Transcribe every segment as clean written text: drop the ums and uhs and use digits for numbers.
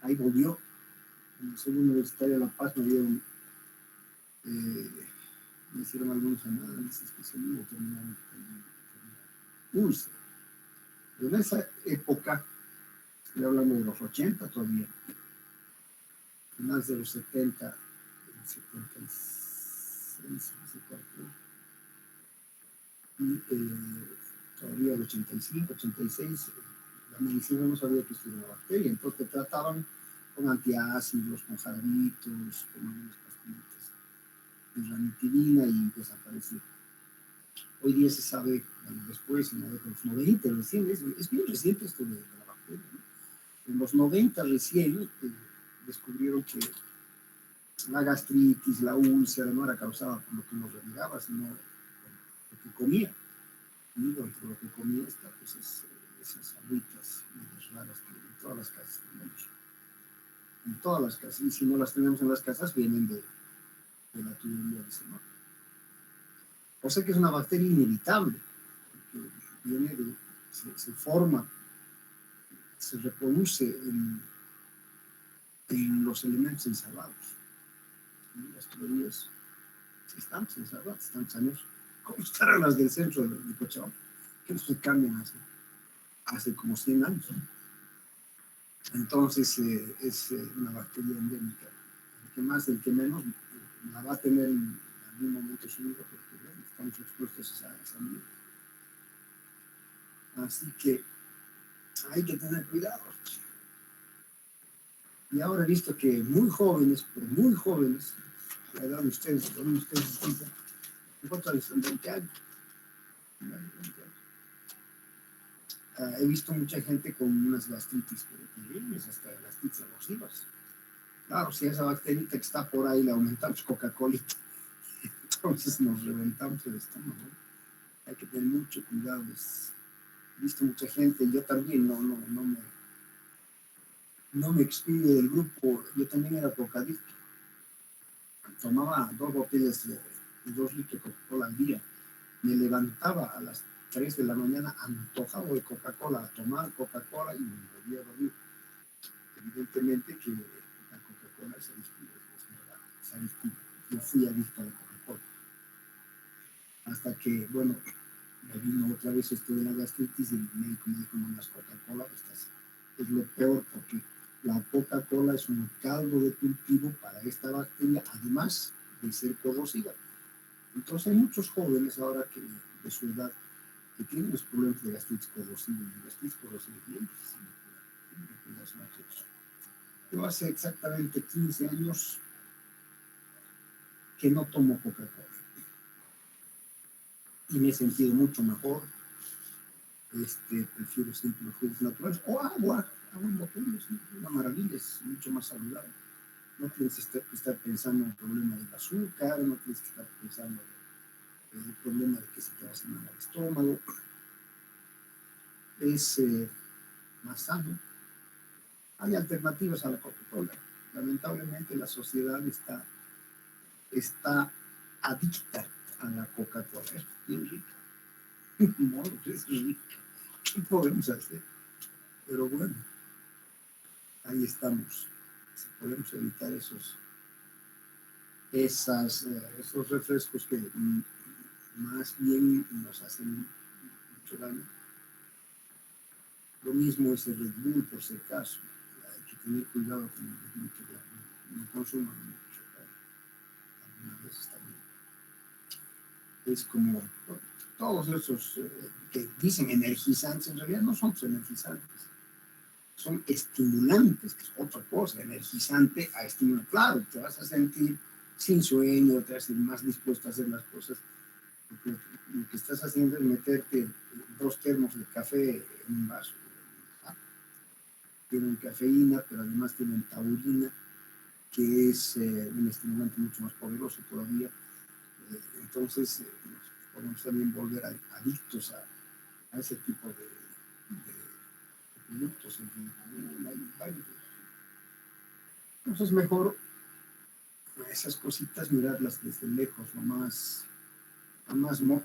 ahí volvió. En el Centro Universitario de La Paz me hicieron algunos análisis que se me terminaron úlcera. Pero en esa época, estoy hablando de los 80 todavía, finales de los 70, el 76, 74, y todavía el 85, 86, la medicina no sabía que esto era una bacteria, entonces te trataban con antiácidos, con jarabitos, con algunas pastillitas de ranitidina y desapareció. Hoy día se sabe, bueno, después, en la década de los 90, recién, es bien reciente esto de la bacteria, ¿no? En los 90 recién descubrieron que la gastritis, la úlcera, no era causada por lo que uno remedaba, sino por lo que comía. Y dentro de lo que comía está, pues, esas agüitas medias raras que en todas las casas tenemos. En todas las casas, y si no las tenemos en las casas, vienen de la tubería de ese mar. O sea que es una bacteria inevitable, porque viene se forma, se reproduce en los elementos encerrados. Y las tuberías están encerradas, están sanos. ¿Cómo estarán las del centro de Cochabamba? Que no se cambian hace como 100 años. Entonces es una bacteria endémica. El que más, el que menos, la va a tener en algún momento su vida, porque bueno, estamos expuestos a esa vida. Así que hay que tener cuidado. Y ahora he visto que muy jóvenes, la edad de ustedes, ¿cuántos años? 20 años. He visto mucha gente con unas gastritis, pero terribles, hasta gastritis erosivas. Claro, si esa bacterita que está por ahí le aumentamos Coca-Cola, entonces nos reventamos el estómago. Hay que tener mucho cuidado. He visto mucha gente, yo también no me expido del grupo, yo también era cocadicto. Tomaba 2 botellas de 2 litros de Coca-Cola al día. Me levantaba a las 3 de la mañana antojado de Coca-Cola, a tomar Coca-Cola y me volvía a dormir. Evidentemente que la Coca-Cola es adictiva. Yo fui adicto a la Coca-Cola. Hasta que, bueno, me vino otra vez esto de la gastritis y el médico me dijo, no más Coca-Cola, es lo peor porque la Coca-Cola es un caldo de cultivo para esta bacteria, además de ser corrosiva. Entonces hay muchos jóvenes ahora que de su edad que tienen los problemas de gastritis corrosiva, y la gastritis corrosiva es bien difícil de curar, tienen que cuidarse mucho. Yo hace exactamente 15 años que no tomo Coca-Cola y me he sentido mucho mejor. Prefiero siempre los jugos naturales o agua en botella, es una maravilla, es mucho más saludable. No tienes que estar pensando en el problema del azúcar, no tienes que estar pensando en el problema de que se te va a sanar el estómago. Es más sano. Hay alternativas a la Coca-Cola. Lamentablemente la sociedad está adicta a la Coca-Cola. Es bien rica. No, es rica. ¿Qué podemos hacer? Pero bueno, ahí estamos. Si podemos evitar esos refrescos que más bien nos hacen mucho daño. Lo mismo es el Red Bull, por si acaso. Hay que tener cuidado con el Red Bull, que no consuman mucho. Algunas veces también. Es como todos esos que dicen energizantes, en realidad no son energizantes. Son estimulantes, que es otra cosa. Energizante a estimular. Claro, te vas a sentir sin sueño, te vas a sentir más dispuesto a hacer las cosas. Porque lo que estás haciendo es meterte 2 termos de café en un vaso. Tienen cafeína, pero además tienen taurina, que es un estimulante mucho más poderoso todavía. Entonces, podemos también volver adictos a ese tipo de productos. Entonces, es mejor esas cositas mirarlas desde lejos, nomás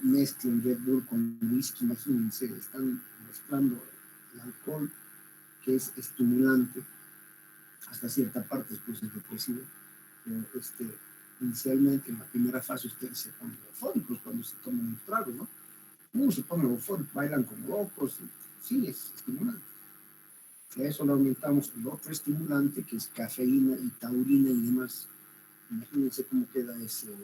mezclen Red Bull con whisky, imagínense, están mezclando el alcohol, que es estimulante, hasta cierta parte después es depresivo. Pero inicialmente en la primera fase ustedes se ponen eufóricos cuando se toman un trago, ¿no? Se ponen eufóricos, bailan como locos, sí, es estimulante. Si a eso le aumentamos el otro estimulante, que es cafeína y taurina y demás, imagínense cómo queda ese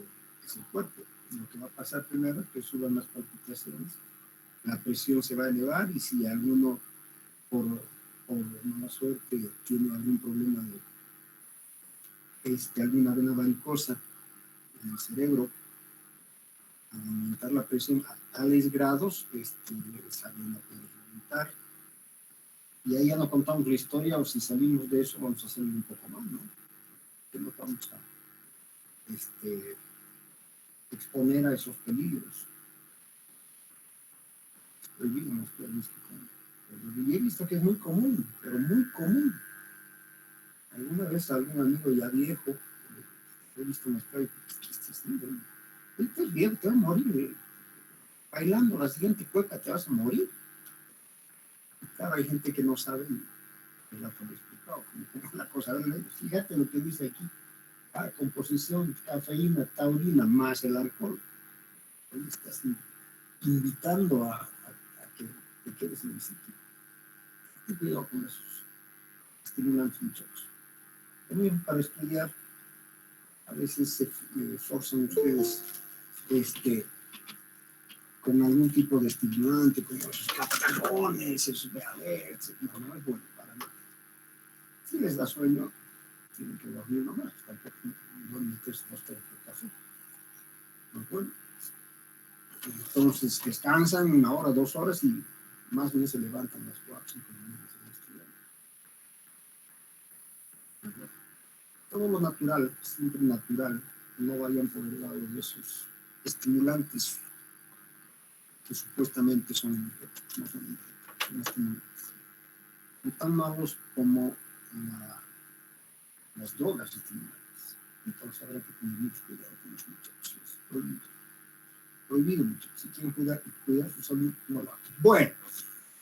cuerpo. Lo que va a pasar primero es que suban las palpitaciones, la presión se va a elevar, y si alguno por mala suerte tiene algún problema de alguna vena varicosa en el cerebro, al aumentar la presión a tales grados, esa vena puede reventar. Y ahí ya no contamos la historia, o si salimos de eso vamos a hacerlo un poco más, ¿no? Que nos vamos a exponer a esos peligros. Prohibido, no estoy visto y he visto que es muy común, pero muy común. Alguna vez algún amigo ya viejo, he visto en las calles, ¿qué estás haciendo? Estás viejo, te vas a morir. Bailando la siguiente cueca te vas a morir. Y claro, hay gente que no sabe, el rato lo he explicado, como la cosa. Fíjate lo que dice aquí. Composición, cafeína, taurina, más el alcohol. Ahí estás invitando a que te quedes en el sitio. Ten cuidado con esos estimulantes, muchachos. También para estudiar, a veces se forzan ustedes con algún tipo de estimulante, como esos captagones, esos BADs. No es bueno para nada. Si les da sueño, tienen que dormir nomás. Tampoco no meterse 2 horas de café. No es bueno. Entonces descansan 1 hora, 2 horas y más bien se levantan a las 4, 5 de la mañana. Todo lo natural, siempre natural, no vayan por el lado de esos estimulantes que supuestamente son estimulantes. No tan malos como las drogas estimulantes. Entonces habrá que tener mucho cuidado con los muchachos. Es prohibido. Prohibido, muchachos. Si quieren cuidar su salud, no lo hagan. Bueno,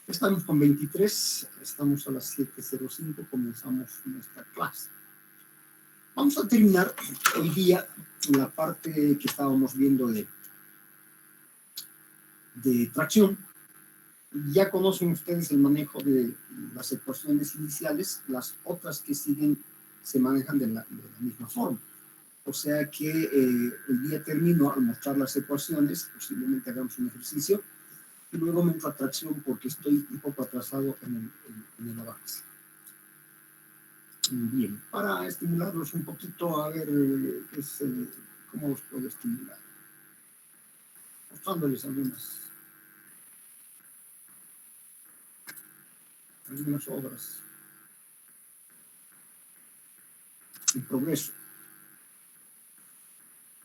estamos con 23, estamos a las 7:05, comenzamos nuestra clase. Vamos a terminar hoy día la parte que estábamos viendo de tracción. Ya conocen ustedes el manejo de las ecuaciones iniciales, las otras que siguen se manejan de la misma forma. O sea que hoy día termino al mostrar las ecuaciones, posiblemente hagamos un ejercicio, y luego me entro a tracción porque estoy un poco atrasado en el avance. Bien, para estimularlos un poquito, a ver cómo los puedo estimular. Mostrándoles algunas obras en progreso.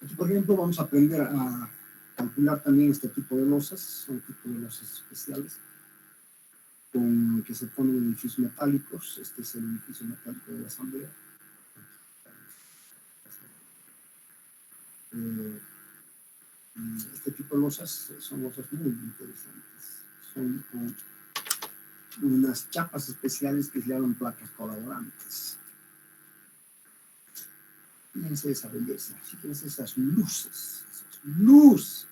Aquí, por ejemplo, vamos a aprender a calcular también este tipo de losas. Son tipos de losas especiales que se ponen en edificios metálicos. Este es el edificio metálico de la Asamblea. Este tipo de losas son losas muy interesantes. Son unas chapas especiales que se llaman placas colaborantes. Fíjense esa belleza, fíjense esas luces, hermosas,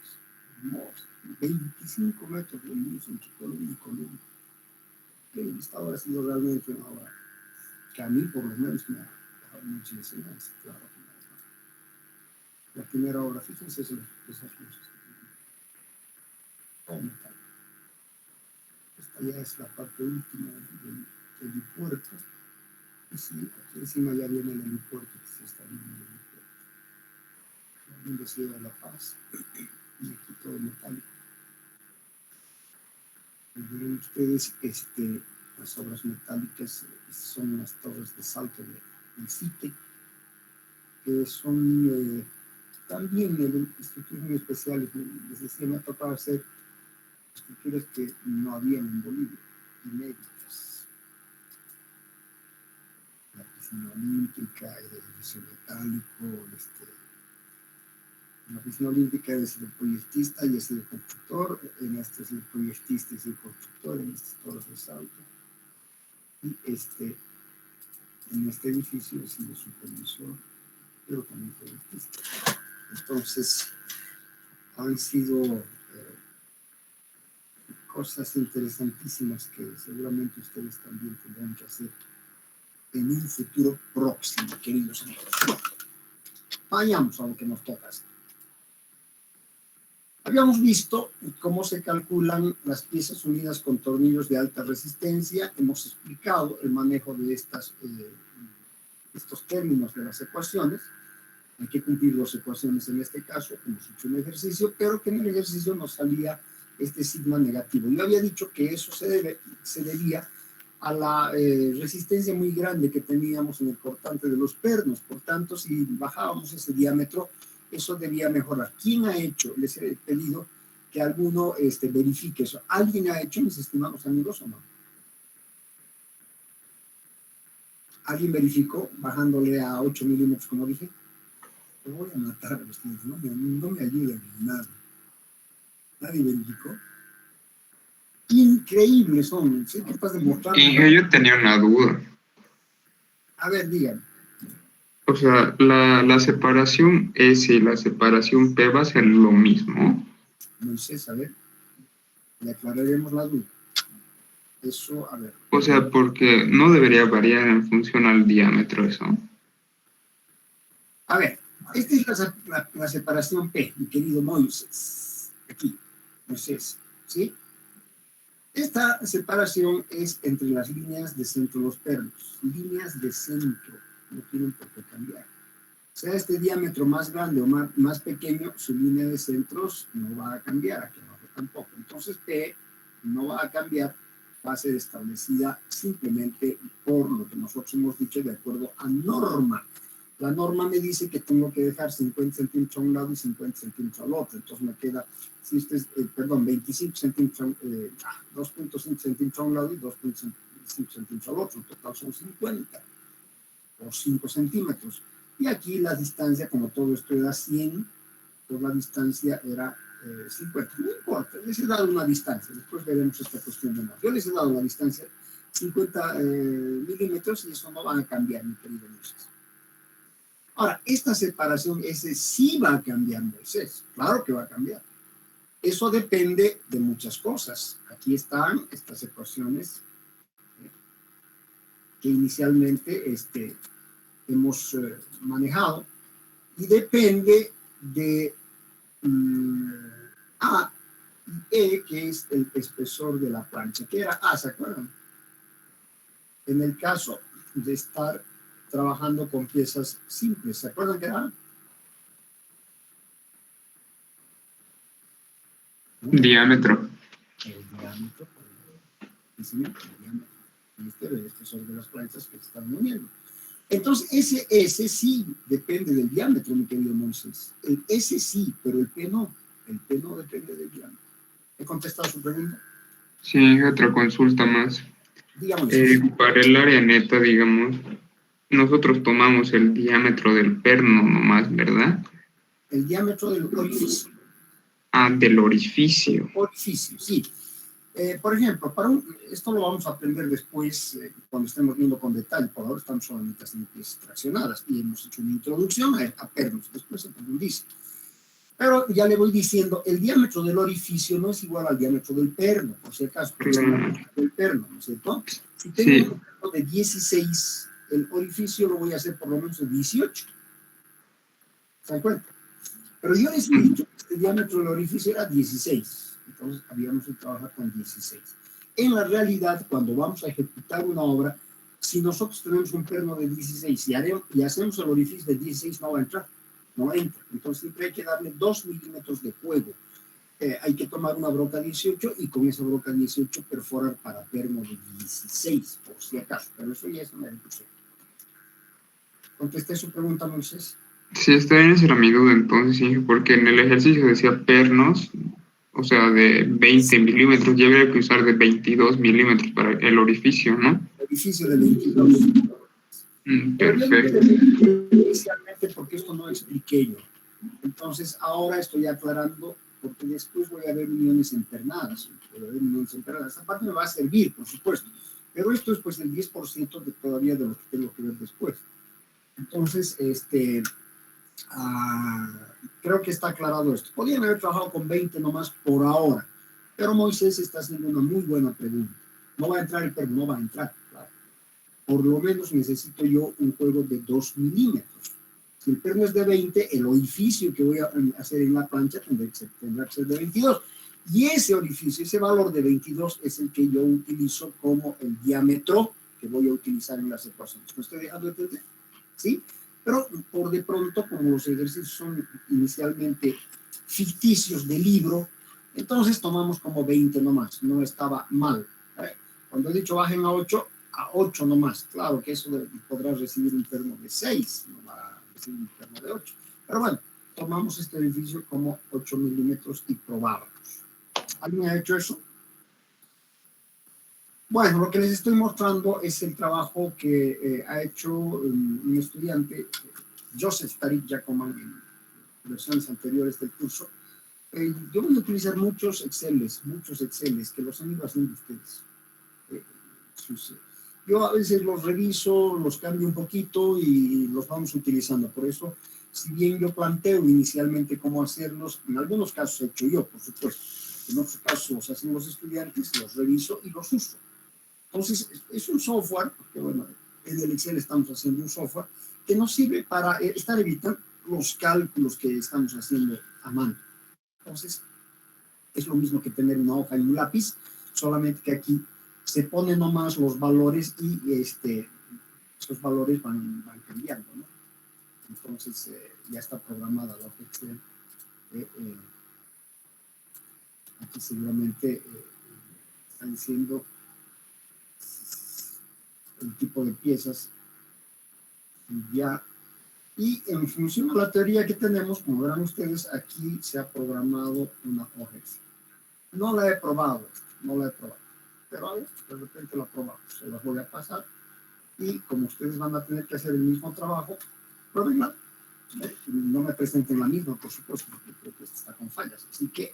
25 metros de luz entre columna y columna. Esta obra ha sido realmente una obra que a mí por lo menos me ha dejado mucha enseñanza, claro. La primera obra, fíjense esas luces. Todo metal. Esta ya es la parte última del helipuerto. Y sí, aquí encima ya viene el helipuerto, que se está viendo el helipuerto. Un deseo de la paz. Y aquí todo metálico. Ven ustedes, las obras metálicas son las torres de salto del CITE, que son también estructuras muy especiales. Les decía, me ha tocado hacer estructuras que no habían en Bolivia, inéditas. La piscina olímpica, el edificio metálico, la piscina olímpica es el proyectista y es el constructor, en este es el proyectista y es el constructor, en estas torres de salto. Y en este edificio he sido supervisor, pero también proyectista. Entonces, han sido cosas interesantísimas que seguramente ustedes también tendrán que hacer en un futuro próximo, queridos amigos. Vayamos a lo que nos toca hacer. Habíamos visto cómo se calculan las piezas unidas con tornillos de alta resistencia. Hemos explicado el manejo de estos términos de las ecuaciones. Hay que cumplir dos ecuaciones en este caso. Hemos hecho un ejercicio, pero que en el ejercicio nos salía este sigma negativo. Yo había dicho que eso se debía a la resistencia muy grande que teníamos en el cortante de los pernos. Por tanto, si bajábamos ese diámetro, eso debía mejorar. ¿Quién ha hecho? Les he pedido que alguno verifique eso. ¿Alguien ha hecho, mis estimados amigos, o no? ¿Alguien verificó bajándole a 8 milímetros, como dije? Me voy a matar a ustedes, no me ayudan en nada. ¿Nadie verificó? Increíbles son. Soy capaz de mostrar. Yo tenía una duda. A ver, díganme. O sea, la separación S y la separación P va a ser lo mismo. Moisés, a ver, le aclararemos la duda. Eso, a ver. O sea, porque no debería variar en función al diámetro eso. A ver, esta es la separación P, mi querido Moisés. Aquí, Moisés, ¿sí? Esta separación es entre las líneas de centro de los pernos. Líneas de centro, no tienen por qué cambiar. Sea este diámetro más grande o más pequeño, su línea de centros no va a cambiar, aquí abajo tampoco. Entonces P no va a cambiar, va a ser establecida simplemente por lo que nosotros hemos dicho de acuerdo a norma. La norma me dice que tengo que dejar 50 centímetros a un lado y 50 centímetros al otro. Entonces me queda, si este es, 25 centímetros, 2.5 centímetros a un lado y 2.5 centímetros al otro. En total son 50 o 5 centímetros. Y aquí la distancia, como todo esto era 100, pues la distancia era 50. No importa, les he dado una distancia. Después veremos esta cuestión de más. Yo les he dado la distancia 50 milímetros y eso no va a cambiar, mi querido Moisés. Ahora, esta separación ese sí va a cambiar, Moisés. Claro que va a cambiar. Eso depende de muchas cosas. Aquí están estas ecuaciones que inicialmente hemos manejado y depende de A y E, que es el espesor de la plancha, que era A, ¿se acuerdan? En el caso de estar trabajando con piezas simples, ¿se acuerdan que era? Diámetro. El diámetro, el espesor de las planchas que se están uniendo. Entonces, ese S sí depende del diámetro, mi querido Moisés. El S sí, pero el P no. El P no depende del diámetro. ¿He contestado su pregunta? Sí, otra consulta más. Para el área neta, digamos, nosotros tomamos el diámetro del perno nomás, ¿verdad? El diámetro del orificio. Ah, del orificio. Orificio, sí. Por ejemplo, esto lo vamos a aprender después cuando estemos viendo con detalle. Por ahora estamos solamente haciendo piezas traccionadas y hemos hecho una introducción a pernos. Después se profundiza. Pero ya le voy diciendo, el diámetro del orificio no es igual al diámetro del perno, por si acaso. Del perno, ¿no es cierto? Si tengo un perno de 16, el orificio lo voy a hacer por lo menos de 18. ¿Se dan cuenta? Pero yo les he dicho que este diámetro del orificio era 16. Entonces habíamos de trabajar con 16. En la realidad, cuando vamos a ejecutar una obra, si nosotros tenemos un perno de 16 y hacemos el orificio de 16, no va a entrar. No entra. Entonces siempre hay que darle 2 milímetros de juego. Hay que tomar una broca 18 y con esa broca 18 perforar para perno de 16, por si acaso. Pero eso ya es una discusión. ¿Contesté su pregunta, Moisés? Sí, está bien, esa era mi duda entonces, sí, porque en el ejercicio decía pernos, o sea, de 20 milímetros, ya habría que usar de 22 milímetros para el orificio, ¿no? El orificio de 22. Perfecto. Inicialmente porque esto no expliqué yo. Entonces ahora estoy aclarando porque después voy a ver uniones empernadas. Esta parte me va a servir, por supuesto. Pero esto es pues el 10% todavía de lo que tengo que ver después. Entonces, creo que está aclarado esto. Podrían haber trabajado con 20 nomás por ahora, pero Moisés está haciendo una muy buena pregunta. No va a entrar el perno, no va a entrar, claro. Por lo menos necesito yo un juego de 2 milímetros. Si el perno es de 20, el orificio que voy a hacer en la plancha tendrá que ser de 22. Y ese orificio, ese valor de 22 es el que yo utilizo como el diámetro que voy a utilizar en las ecuaciones. ¿Me estoy dejando de entender? ¿Sí? Pero por de pronto, como los ejercicios son inicialmente ficticios de libro, entonces tomamos como 20 nomás, no estaba mal. Cuando he dicho bajen a 8 nomás, claro que eso podrás recibir un perno de 6, no va a recibir un perno de 8. Pero bueno, tomamos este edificio como 8 milímetros y probamos. ¿Alguien ha hecho eso? Bueno, lo que les estoy mostrando es el trabajo que ha hecho un estudiante, Joseph Tariq Jacoman, en versiones anteriores del curso. Yo voy a utilizar muchos Exceles que los han ido haciendo ustedes. Yo a veces los reviso, los cambio un poquito y los vamos utilizando. Por eso, si bien yo planteo inicialmente cómo hacerlos, en algunos casos he hecho yo, por supuesto. En otros casos los hacen los estudiantes, los reviso y los uso. Entonces, es un software, porque bueno, en el Excel estamos haciendo un software que nos sirve para estar evitando los cálculos que estamos haciendo a mano. Entonces, es lo mismo que tener una hoja y un lápiz, solamente que aquí se ponen nomás los valores y esos valores van cambiando, ¿no? Entonces, ya está programada la hoja Excel. Aquí seguramente están diciendo el tipo de piezas ya, y en función de la teoría que tenemos, como verán ustedes, aquí se ha programado una hoja Excel. No la he probado, pero de repente la probamos, se las voy a pasar y como ustedes van a tener que hacer el mismo trabajo, pruébenla. No me presenten la misma, por supuesto, porque creo que está con fallas, así que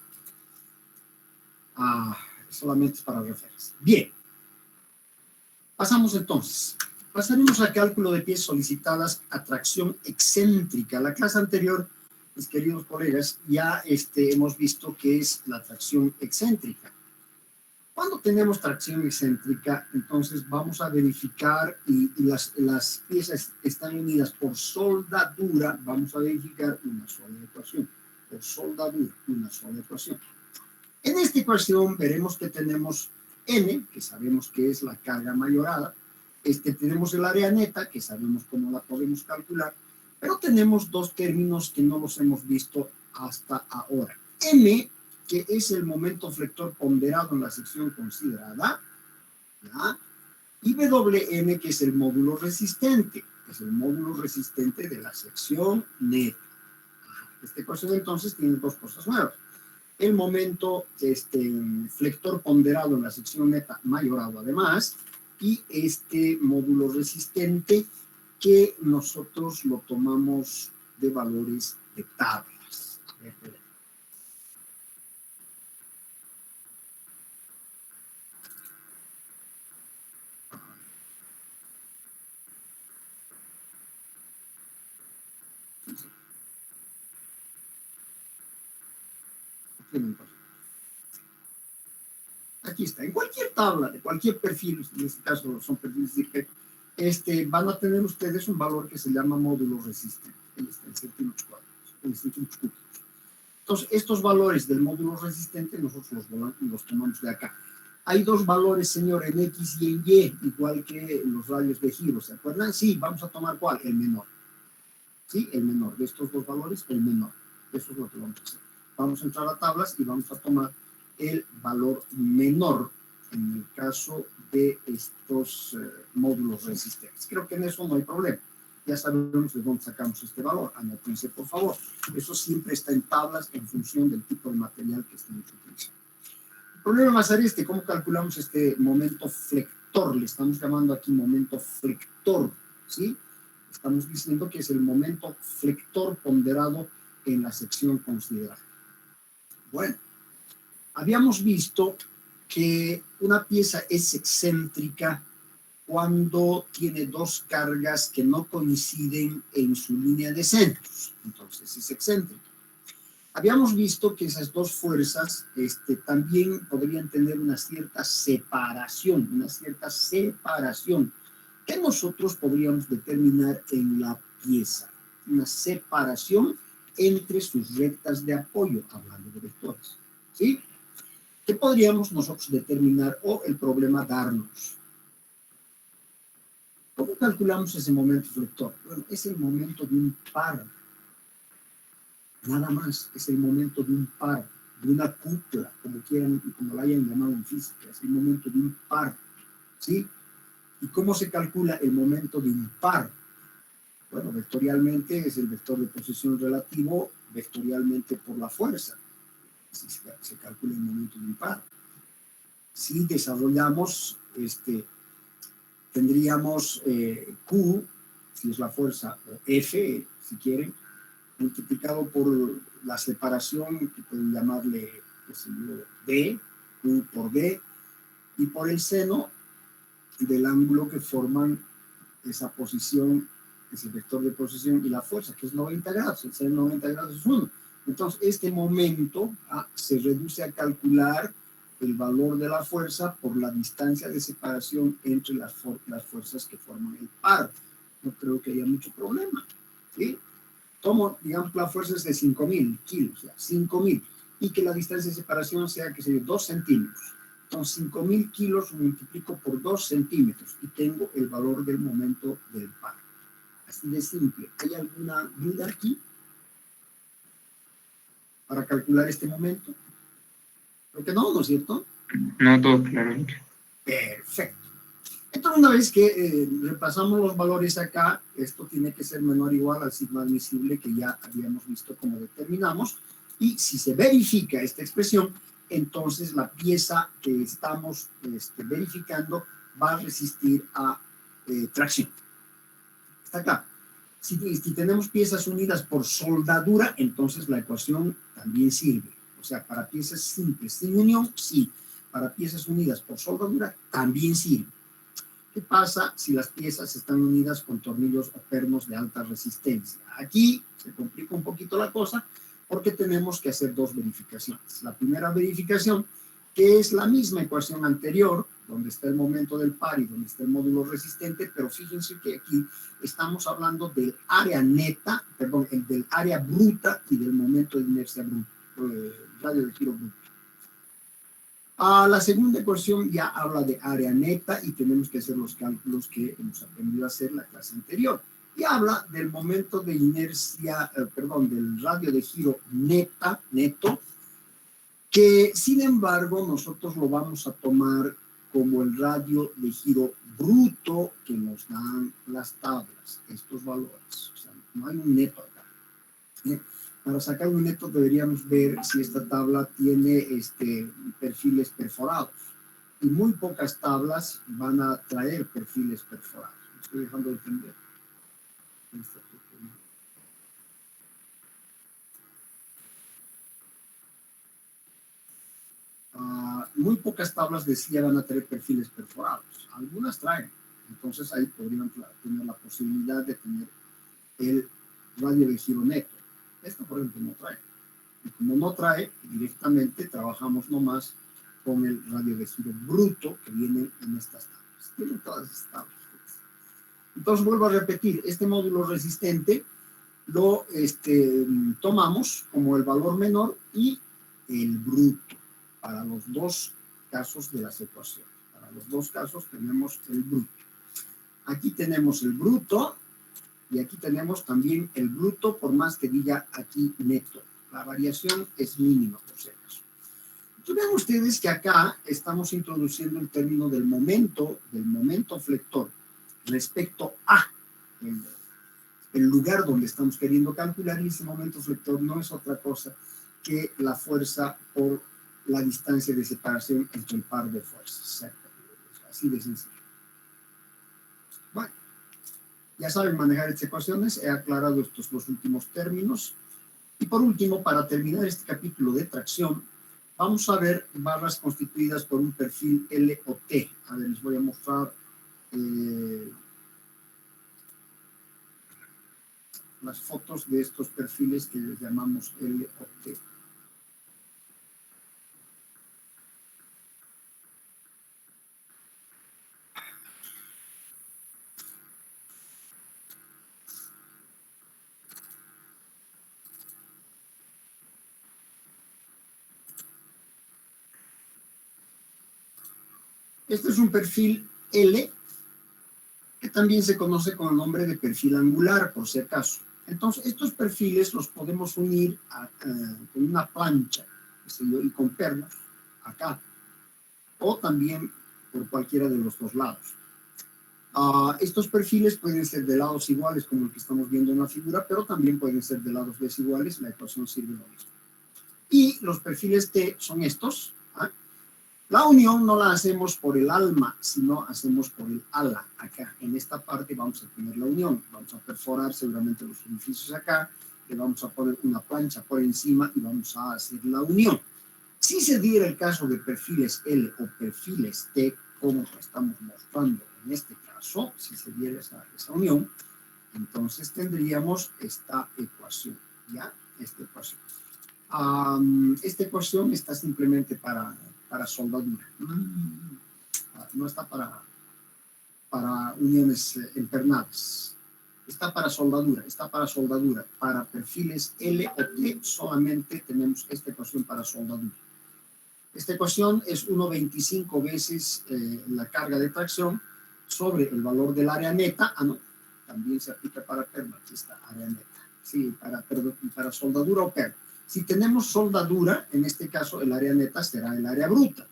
solamente es para referencia. Bien. Pasamos entonces. Pasaremos al cálculo de piezas solicitadas a tracción excéntrica. La clase anterior, mis queridos colegas, ya hemos visto que es la tracción excéntrica. Cuando tenemos tracción excéntrica, entonces vamos a verificar y las piezas están unidas por soldadura, vamos a verificar una sola ecuación. Por soldadura, una sola ecuación. En esta ecuación veremos que tenemos N, que sabemos que es la carga mayorada, tenemos el área neta, que sabemos cómo la podemos calcular, pero tenemos dos términos que no los hemos visto hasta ahora. M, que es el momento flector ponderado en la sección considerada, ¿ya? Y WM, que es el módulo resistente, de la sección neta. Esta ecuación entonces tiene dos cosas nuevas. El momento flector ponderado en la sección neta mayorado además, y este módulo resistente que nosotros lo tomamos de valores de tablas. Aquí está, en cualquier tabla, de cualquier perfil, en este caso son perfiles de van a tener ustedes un valor que se llama módulo resistente, en centímetros cuadrados, en centímetros cúbicos. Entonces, estos valores del módulo resistente nosotros los tomamos de acá. Hay dos valores, señor, en X y en Y, igual que en los radios de giro, ¿se acuerdan? Sí, vamos a tomar ¿cuál? El menor. Sí, el menor. De estos dos valores, el menor. Eso es lo que vamos a hacer. Vamos a entrar a tablas y vamos a tomar el valor menor en el caso de estos módulos resistentes. Creo que en eso no hay problema. Ya sabemos de dónde sacamos este valor. Anótense, por favor. Eso siempre está en tablas en función del tipo de material que estemos utilizando. El problema va a ser ¿cómo calculamos este momento flector? Le estamos llamando aquí momento flector, ¿sí? Estamos diciendo que es el momento flector ponderado en la sección considerada. Bueno, habíamos visto que una pieza es excéntrica cuando tiene dos cargas que no coinciden en su línea de centros. Entonces es excéntrica. Habíamos visto que esas dos fuerzas también podrían tener una cierta separación, que nosotros podríamos determinar en la pieza, una separación entre sus rectas de apoyo, hablando de vectores, ¿sí? ¿Qué podríamos nosotros determinar o el problema darnos? ¿Cómo calculamos ese momento flector? Bueno, es el momento de un par. Nada más, es el momento de un par, de una cupla, como quieran y como la hayan llamado en física, es el momento de un par, ¿sí? ¿Y cómo se calcula el momento de un par? Bueno, vectorialmente es el vector de posición relativo, vectorialmente por la fuerza. Así se calcula el momento de un par. Si desarrollamos, tendríamos Q, si es la fuerza, o F, si quieren, multiplicado por la separación, que pueden llamarle, qué sé yo, D, Q por D, y por el seno del ángulo que forman esa posición, ese vector de posición y la fuerza, que es 90 grados, el seno 90 grados es 1. Entonces, este momento se reduce a calcular el valor de la fuerza por la distancia de separación entre las fuerzas que forman el par. No creo que haya mucho problema, ¿sí? Tomo, digamos, la fuerza es de 5.000 kilos, ya, 5.000, y que la distancia de separación sea, que sea 2 centímetros. Entonces, 5.000 kilos lo multiplico por 2 centímetros y tengo el valor del momento del par. Así de simple. ¿Hay alguna duda aquí para calcular este momento? Creo que no, ¿no es cierto? No, todo claro. Perfecto. Entonces, una vez que repasamos los valores acá, esto tiene que ser menor o igual al sigma admisible que ya habíamos visto cómo determinamos. Y si se verifica esta expresión, entonces la pieza que estamos verificando va a resistir a tracción. Está acá. Si tenemos piezas unidas por soldadura, entonces la ecuación también sirve. O sea, para piezas simples sin unión, sí. Para piezas unidas por soldadura, también sirve. ¿Qué pasa si las piezas están unidas con tornillos o pernos de alta resistencia? Aquí se complica un poquito la cosa porque tenemos que hacer dos verificaciones. La primera verificación, que es la misma ecuación anterior, donde está el momento del par y donde está el módulo resistente, pero fíjense que aquí estamos hablando del área neta, perdón, del área bruta y del momento de inercia bruta, radio de giro bruto. La segunda ecuación ya habla de área neta y tenemos que hacer los cálculos que hemos aprendido a hacer en la clase anterior. Y habla del momento de inercia, del radio de giro neto, que sin embargo nosotros lo vamos a tomar como el radio de giro bruto que nos dan las tablas, estos valores. O sea, no hay un neto acá. Para sacar un neto deberíamos ver si esta tabla tiene perfiles perforados. Y muy pocas tablas van a traer perfiles perforados. Me estoy dejando de entender. Muy pocas tablas decían van a traer perfiles perforados. Algunas traen. Entonces ahí podrían tener la posibilidad de tener el radio de giro neto. Esta, por ejemplo, no trae. Y como no trae, directamente trabajamos nomás con el radio de giro bruto que viene en estas tablas. Tienen todas estas tablas. Entonces, vuelvo a repetir, este módulo resistente lo tomamos como el valor menor y el bruto para los dos casos de las ecuaciones. Para los dos casos tenemos el bruto. Aquí tenemos el bruto y aquí tenemos también el bruto, por más que diga aquí neto. La variación es mínima, por si acaso. Entonces vean ustedes que acá estamos introduciendo el término del momento flector respecto a el lugar donde estamos queriendo calcular, y ese momento flector no es otra cosa que la fuerza por la distancia de separación entre el par de fuerzas. Así de sencillo. Bueno, ya saben manejar estas ecuaciones, he aclarado estos dos últimos términos. Y por último, para terminar este capítulo de tracción, vamos a ver barras constituidas por un perfil L o T. A ver, les voy a mostrar las fotos de estos perfiles que les llamamos L o T. Este es un perfil L, que también se conoce con el nombre de perfil angular, por si acaso. Entonces, estos perfiles los podemos unir con una plancha, y con pernos, acá, o también por cualquiera de los dos lados. Estos perfiles pueden ser de lados iguales, como el que estamos viendo en la figura, pero también pueden ser de lados desiguales, la ecuación sirve lo mismo. Y los perfiles T son estos. La unión no la hacemos por el alma, sino hacemos por el ala. Acá, en esta parte, vamos a tener la unión. Vamos a perforar seguramente los orificios acá, le vamos a poner una plancha por encima y vamos a hacer la unión. Si se diera el caso de perfiles L o perfiles T, como estamos mostrando en este caso, si se diera esa unión, entonces tendríamos esta ecuación, ¿ya? Esta ecuación. Esta ecuación está simplemente para soldadura. No está para uniones empernadas. Está para soldadura, Para perfiles L o T solamente tenemos esta ecuación para soldadura. Esta ecuación es 1,25 veces la carga de tracción sobre el valor del área neta. No, también se aplica para perno, aquí está, área neta. Sí, para soldadura o perno. Si tenemos soldadura, en este caso el área neta será el área bruta.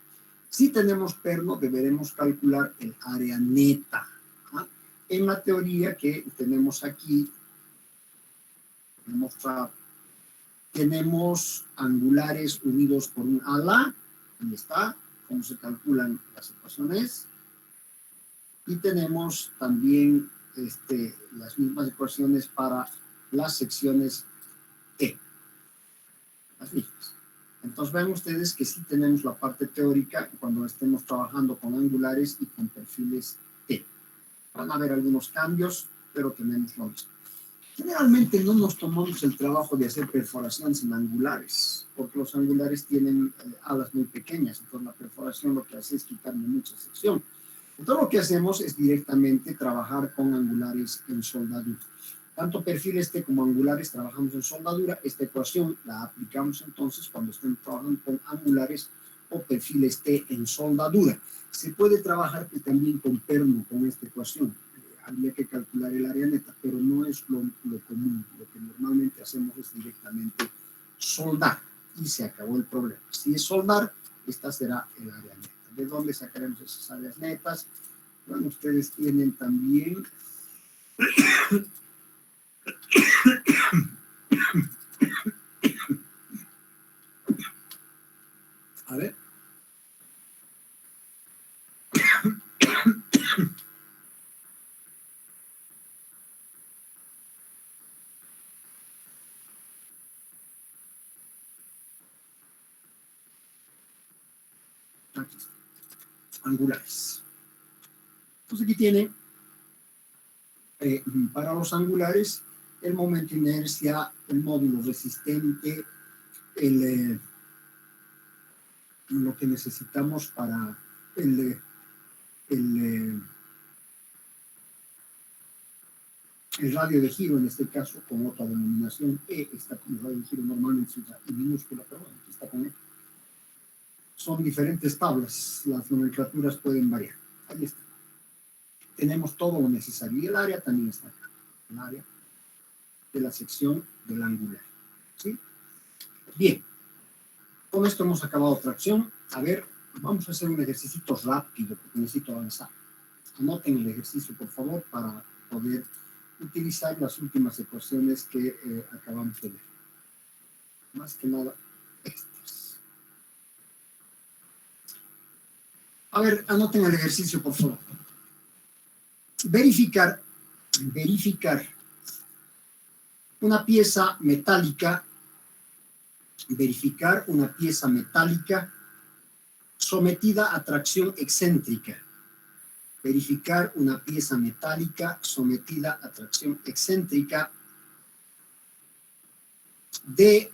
Si tenemos perno, deberemos calcular el área neta. En la teoría que tenemos aquí, tenemos angulares unidos por un ala. Ahí está, cómo se calculan las ecuaciones. Y tenemos también las mismas ecuaciones para las secciones T. Las mismas. Entonces ven ustedes que sí tenemos la parte teórica cuando estemos trabajando con angulares y con perfiles T. Van a haber algunos cambios, pero tenemos lo mismo. Generalmente no nos tomamos el trabajo de hacer perforaciones en angulares, porque los angulares tienen alas muy pequeñas, entonces la perforación lo que hace es quitarle mucha sección. Entonces lo que hacemos es directamente trabajar con angulares en soldadura. Tanto perfiles T como angulares trabajamos en soldadura. Esta ecuación la aplicamos entonces cuando estén trabajando con angulares o perfiles T en soldadura. Se puede trabajar también con perno con esta ecuación. Habría que calcular el área neta, pero no es lo común. Lo que normalmente hacemos es directamente soldar y se acabó el problema. Si es soldar, esta será el área neta. ¿De dónde sacaremos esas áreas netas? Bueno, ustedes tienen también... A ver. Aquí está. Angulares. Entonces aquí tiene, para los angulares, el momento de inercia, el módulo resistente, lo que necesitamos para el radio de giro, en este caso, con otra denominación E, está con el radio de giro normalmente en minúscula, pero bueno, aquí está con E. Son diferentes tablas, las nomenclaturas pueden variar. Ahí está. Tenemos todo lo necesario. Y el área también está acá. El área de la sección del angular. ¿Sí? Bien. Con esto hemos acabado tracción. A ver, vamos a hacer un ejercicio rápido porque necesito avanzar. Anoten el ejercicio, por favor, para poder utilizar las últimas ecuaciones que acabamos de ver. Más que nada, estas. A ver, anoten el ejercicio, por favor. Verificar una pieza metálica, sometida a tracción excéntrica, verificar una pieza metálica sometida a tracción excéntrica de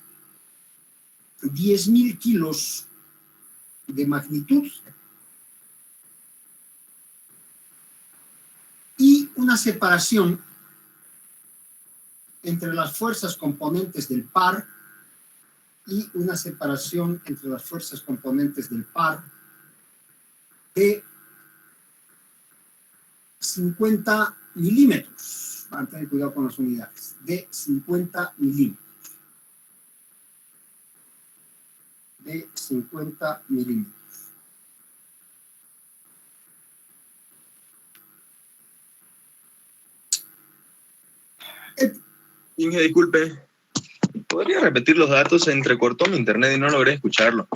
10.000 kilos de magnitud y una separación entre las fuerzas componentes del par y una separación entre las fuerzas componentes del par de 50 milímetros. Van a tener cuidado con las unidades. De 50 milímetros. De 50 milímetros. Inge, disculpe. ¿Podría repetir los datos? Se entrecortó mi internet y no logré escucharlo.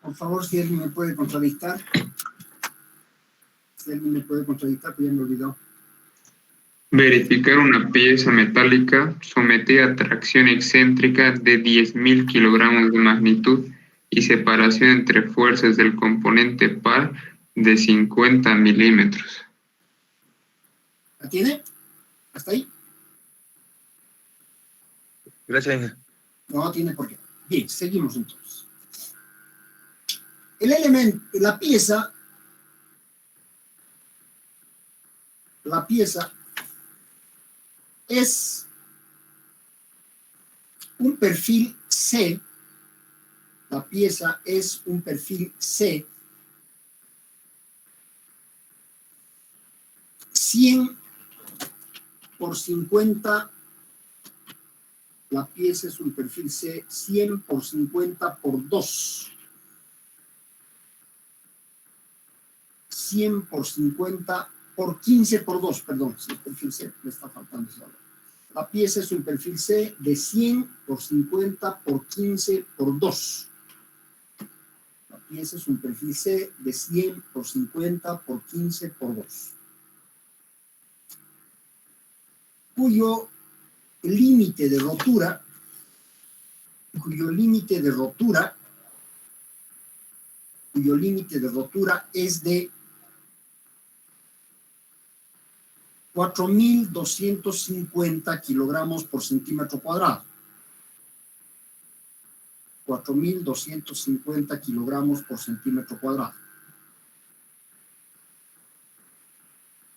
Por favor, si alguien me puede contradictar. Si alguien me puede contradictar, pues ya me olvidó. Verificar una pieza metálica sometida a tracción excéntrica de 10.000 kilogramos de magnitud y separación entre fuerzas del componente par de 50 milímetros. ¿La tiene? ¿Hasta ahí? Gracias, Inge. No tiene por qué. Bien, seguimos entonces. El elemento, la pieza es un perfil C. La pieza es un perfil C 100 por 50. La pieza es un perfil C 100 por 50 por 2. 100 por 50 por 15 por 2, perdón, si el perfil C me está faltando ese valor. La pieza es un perfil C de 100 por 50 por 15 por 2. La pieza es un perfil C de 100 por 50 por 15 por 2. Cuyo límite de rotura es de 4.250 kilogramos por centímetro cuadrado. 4.250 kilogramos por centímetro cuadrado.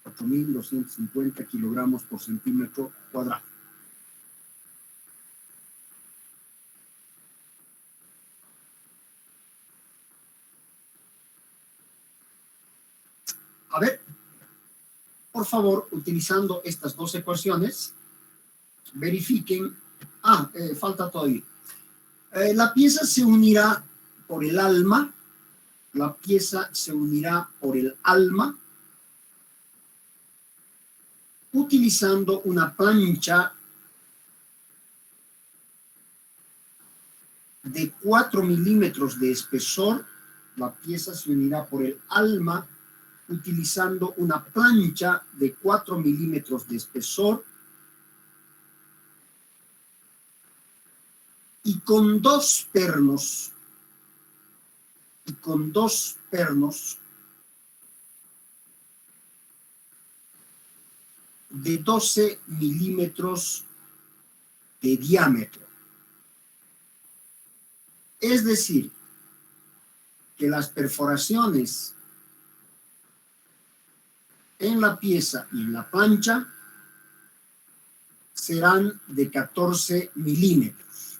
4.250 kilogramos por centímetro cuadrado. A ver, por favor, utilizando estas dos ecuaciones, verifiquen. Falta todavía. La pieza se unirá por el alma. La pieza se unirá por el alma utilizando una plancha de 4 milímetros de espesor. La pieza se unirá por el alma utilizando una plancha de 4 milímetros de espesor y con dos pernos de 12 milímetros de diámetro. Es decir, que las perforaciones en la pieza y en la plancha serán de 14 milímetros.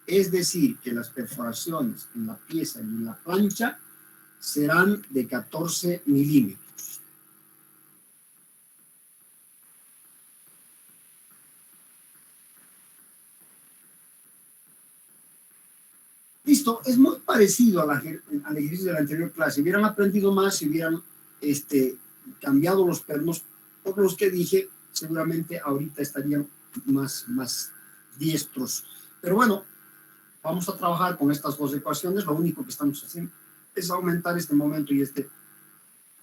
Es decir, que las perforaciones en la pieza y en la plancha serán de 14 milímetros. Listo, es muy parecido al ejercicio de la anterior clase. Hubieran aprendido más si hubieran cambiado los pernos por los que dije, seguramente ahorita estarían más diestros. Pero bueno, vamos a trabajar con estas dos ecuaciones. Lo único que estamos haciendo es aumentar este momento y este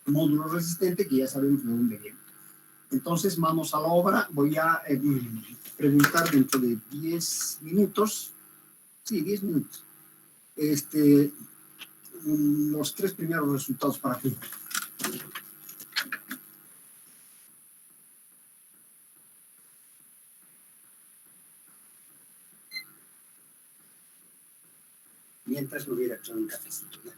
módulo resistente que ya sabemos de dónde viene. Entonces, vamos a la obra. Voy a preguntar dentro de 10 minutos. Sí, 10 minutos. Los tres primeros resultados para ti. mientras me hubiera echado un cafecito ya.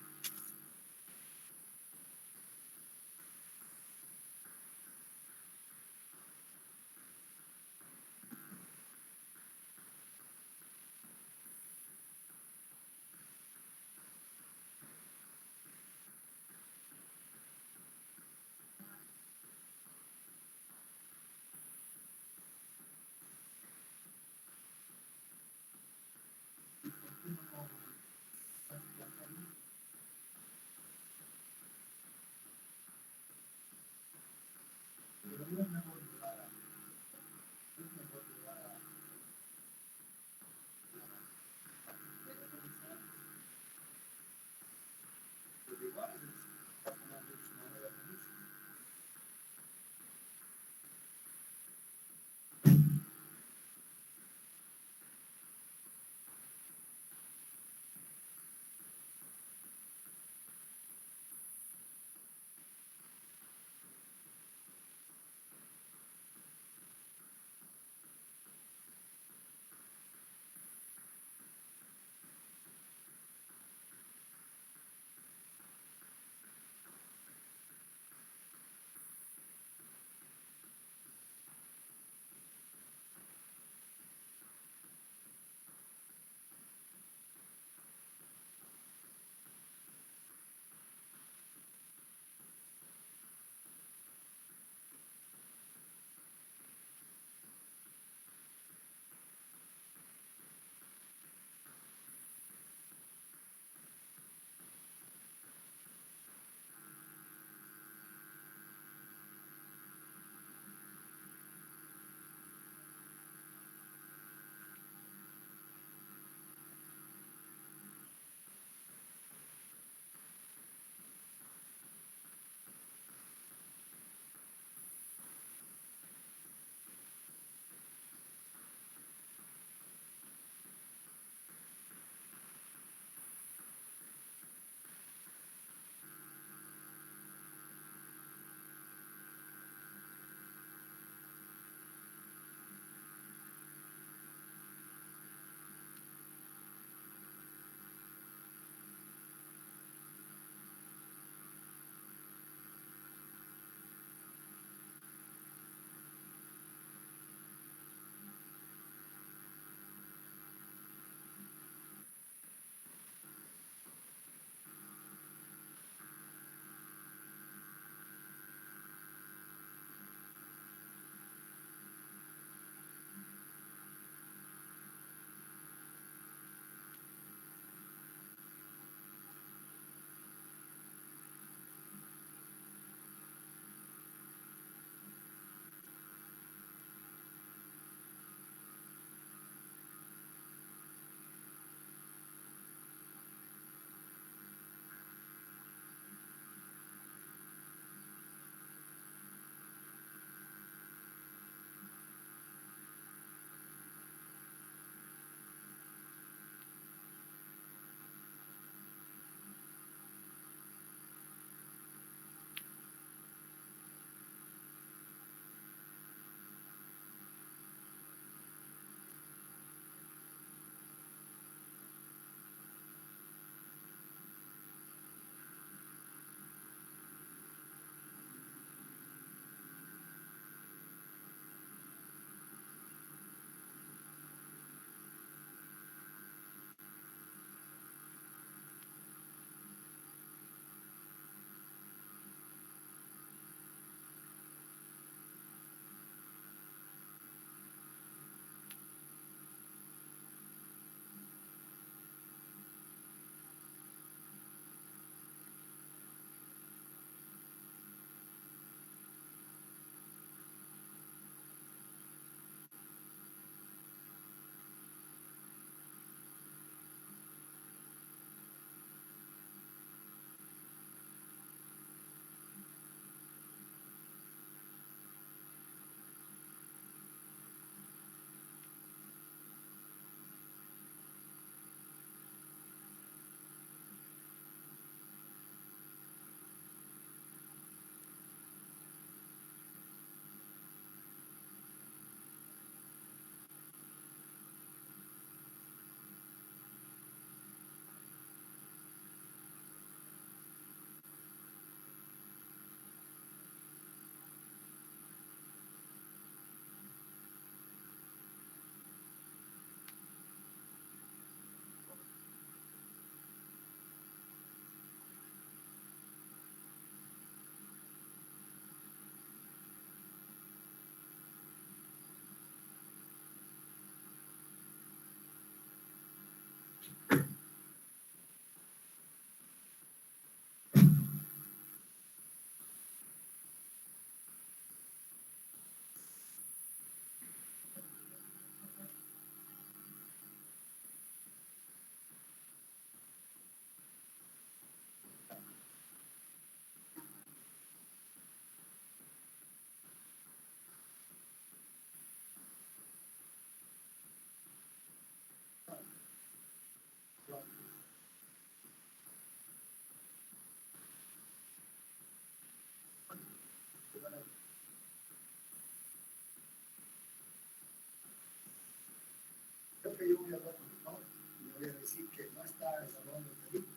creo que yo voy a hablar con el Pablo y le voy a decir que no está salvando el peligro,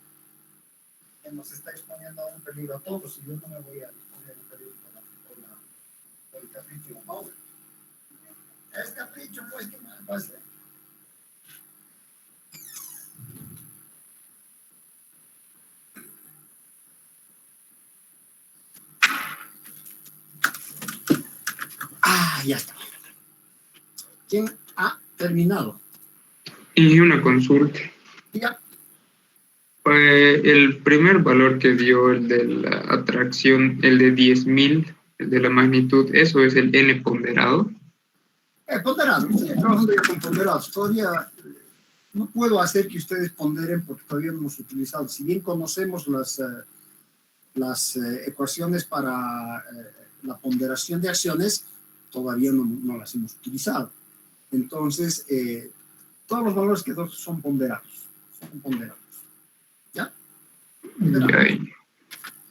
que nos está exponiendo a un peligro a todos, y yo no me voy a exponer un peligro por el capricho de Pablo. Es capricho, pues, ¿qué más va a hacer? Ya está. ¿Quién ha terminado? Y una consulta. Ya. El primer valor que dio el de la atracción, el de 10.000, el de la magnitud, ¿eso es el n ponderado? Ponderado, estoy trabajando ya con ponderados. Todavía no puedo hacer que ustedes ponderen porque todavía no hemos utilizado. Si bien conocemos las ecuaciones para la ponderación de acciones, todavía no las hemos utilizado. Entonces, todos los valores que dos son ponderados. ¿Ya? Okay.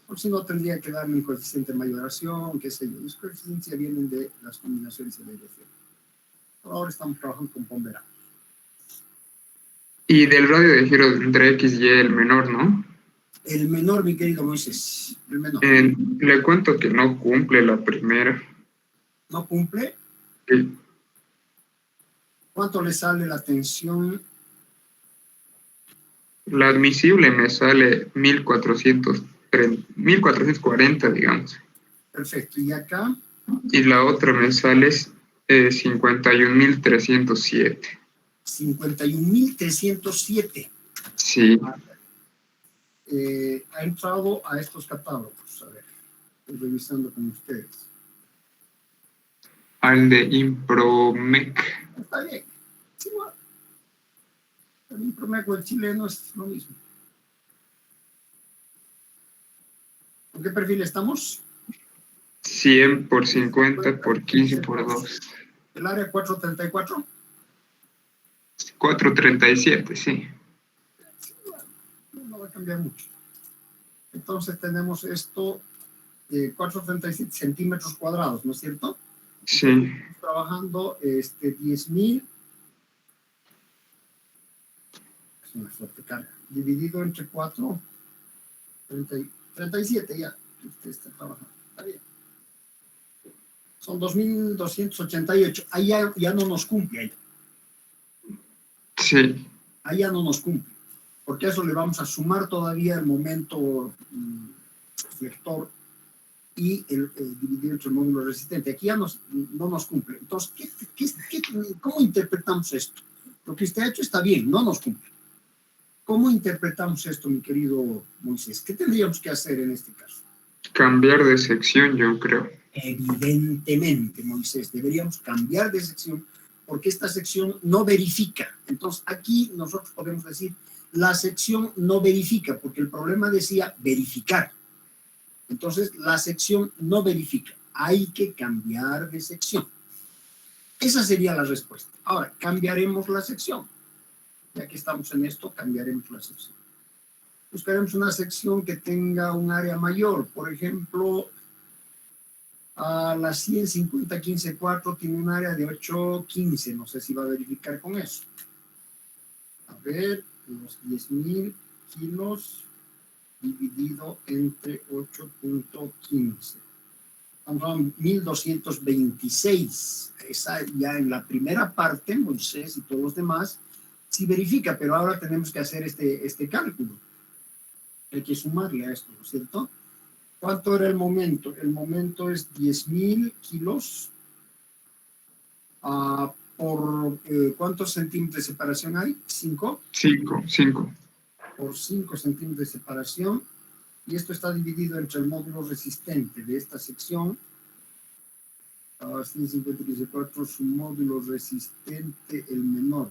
Por si no, tendría que darme un coeficiente de mayoración, qué sé yo. Los coeficientes ya vienen de las combinaciones de dirección. Por ahora estamos trabajando con ponderados. Y del radio de giro entre X y el menor, ¿no? El menor, mi querido Moisés, el menor. Le cuento que no cumple la primera. ¿No cumple? Sí. ¿Cuánto le sale la tensión? La admisible me sale 1440, digamos. Perfecto. ¿Y acá? Y la otra me sale 51.307. 51.307. Sí. Ha entrado a estos catálogos. A ver, estoy revisando con ustedes. Al de Impromec. Está bien. Sí, bueno. El Impromec o el chileno es lo mismo. ¿Con qué perfil estamos? 100 por 50 por 15 por 2. ¿El área 434? 437, sí. Sí, bueno, no va a cambiar mucho. Entonces tenemos esto, 437 centímetros cuadrados, ¿no es cierto? Sí. Estamos trabajando 10.000. Es una fuerte carga. Dividido entre 4, 37 ya. Usted está trabajando. Está bien. Son 2.288. Ahí ya no nos cumple. Ahí. Sí. Ahí ya no nos cumple. Porque a eso le vamos a sumar todavía el momento vector y el dividido entre el módulo resistente. Aquí ya no nos cumple. Entonces, ¿cómo interpretamos esto? Lo que usted ha hecho está bien, no nos cumple. ¿Cómo interpretamos esto, mi querido Moisés? ¿Qué tendríamos que hacer en este caso? Cambiar de sección, yo creo. Evidentemente, Moisés, deberíamos cambiar de sección porque esta sección no verifica. Entonces, aquí nosotros podemos decir, la sección no verifica, porque el problema decía verificar. Entonces, la sección no verifica. Hay que cambiar de sección. Esa sería la respuesta. Ahora, cambiaremos la sección. Ya que estamos en esto, cambiaremos la sección. Buscaremos una sección que tenga un área mayor. Por ejemplo, a la 150.15.4 tiene un área de 8.15. No sé si va a verificar con eso. A ver, los 10.000 kilos dividido entre 8.15. Estamos hablando de 1.226. Esa ya en la primera parte, Moisés y todos los demás, sí verifica, pero ahora tenemos que hacer este cálculo. Hay que sumarle a esto, ¿no es cierto? ¿Cuánto era el momento? El momento es 10.000 kilos por ¿cuántos centímetros de separación hay? 5. 5. Por 5 centímetros de separación. Y esto está dividido entre el módulo resistente de esta sección. 150.4, su módulo resistente, el menor.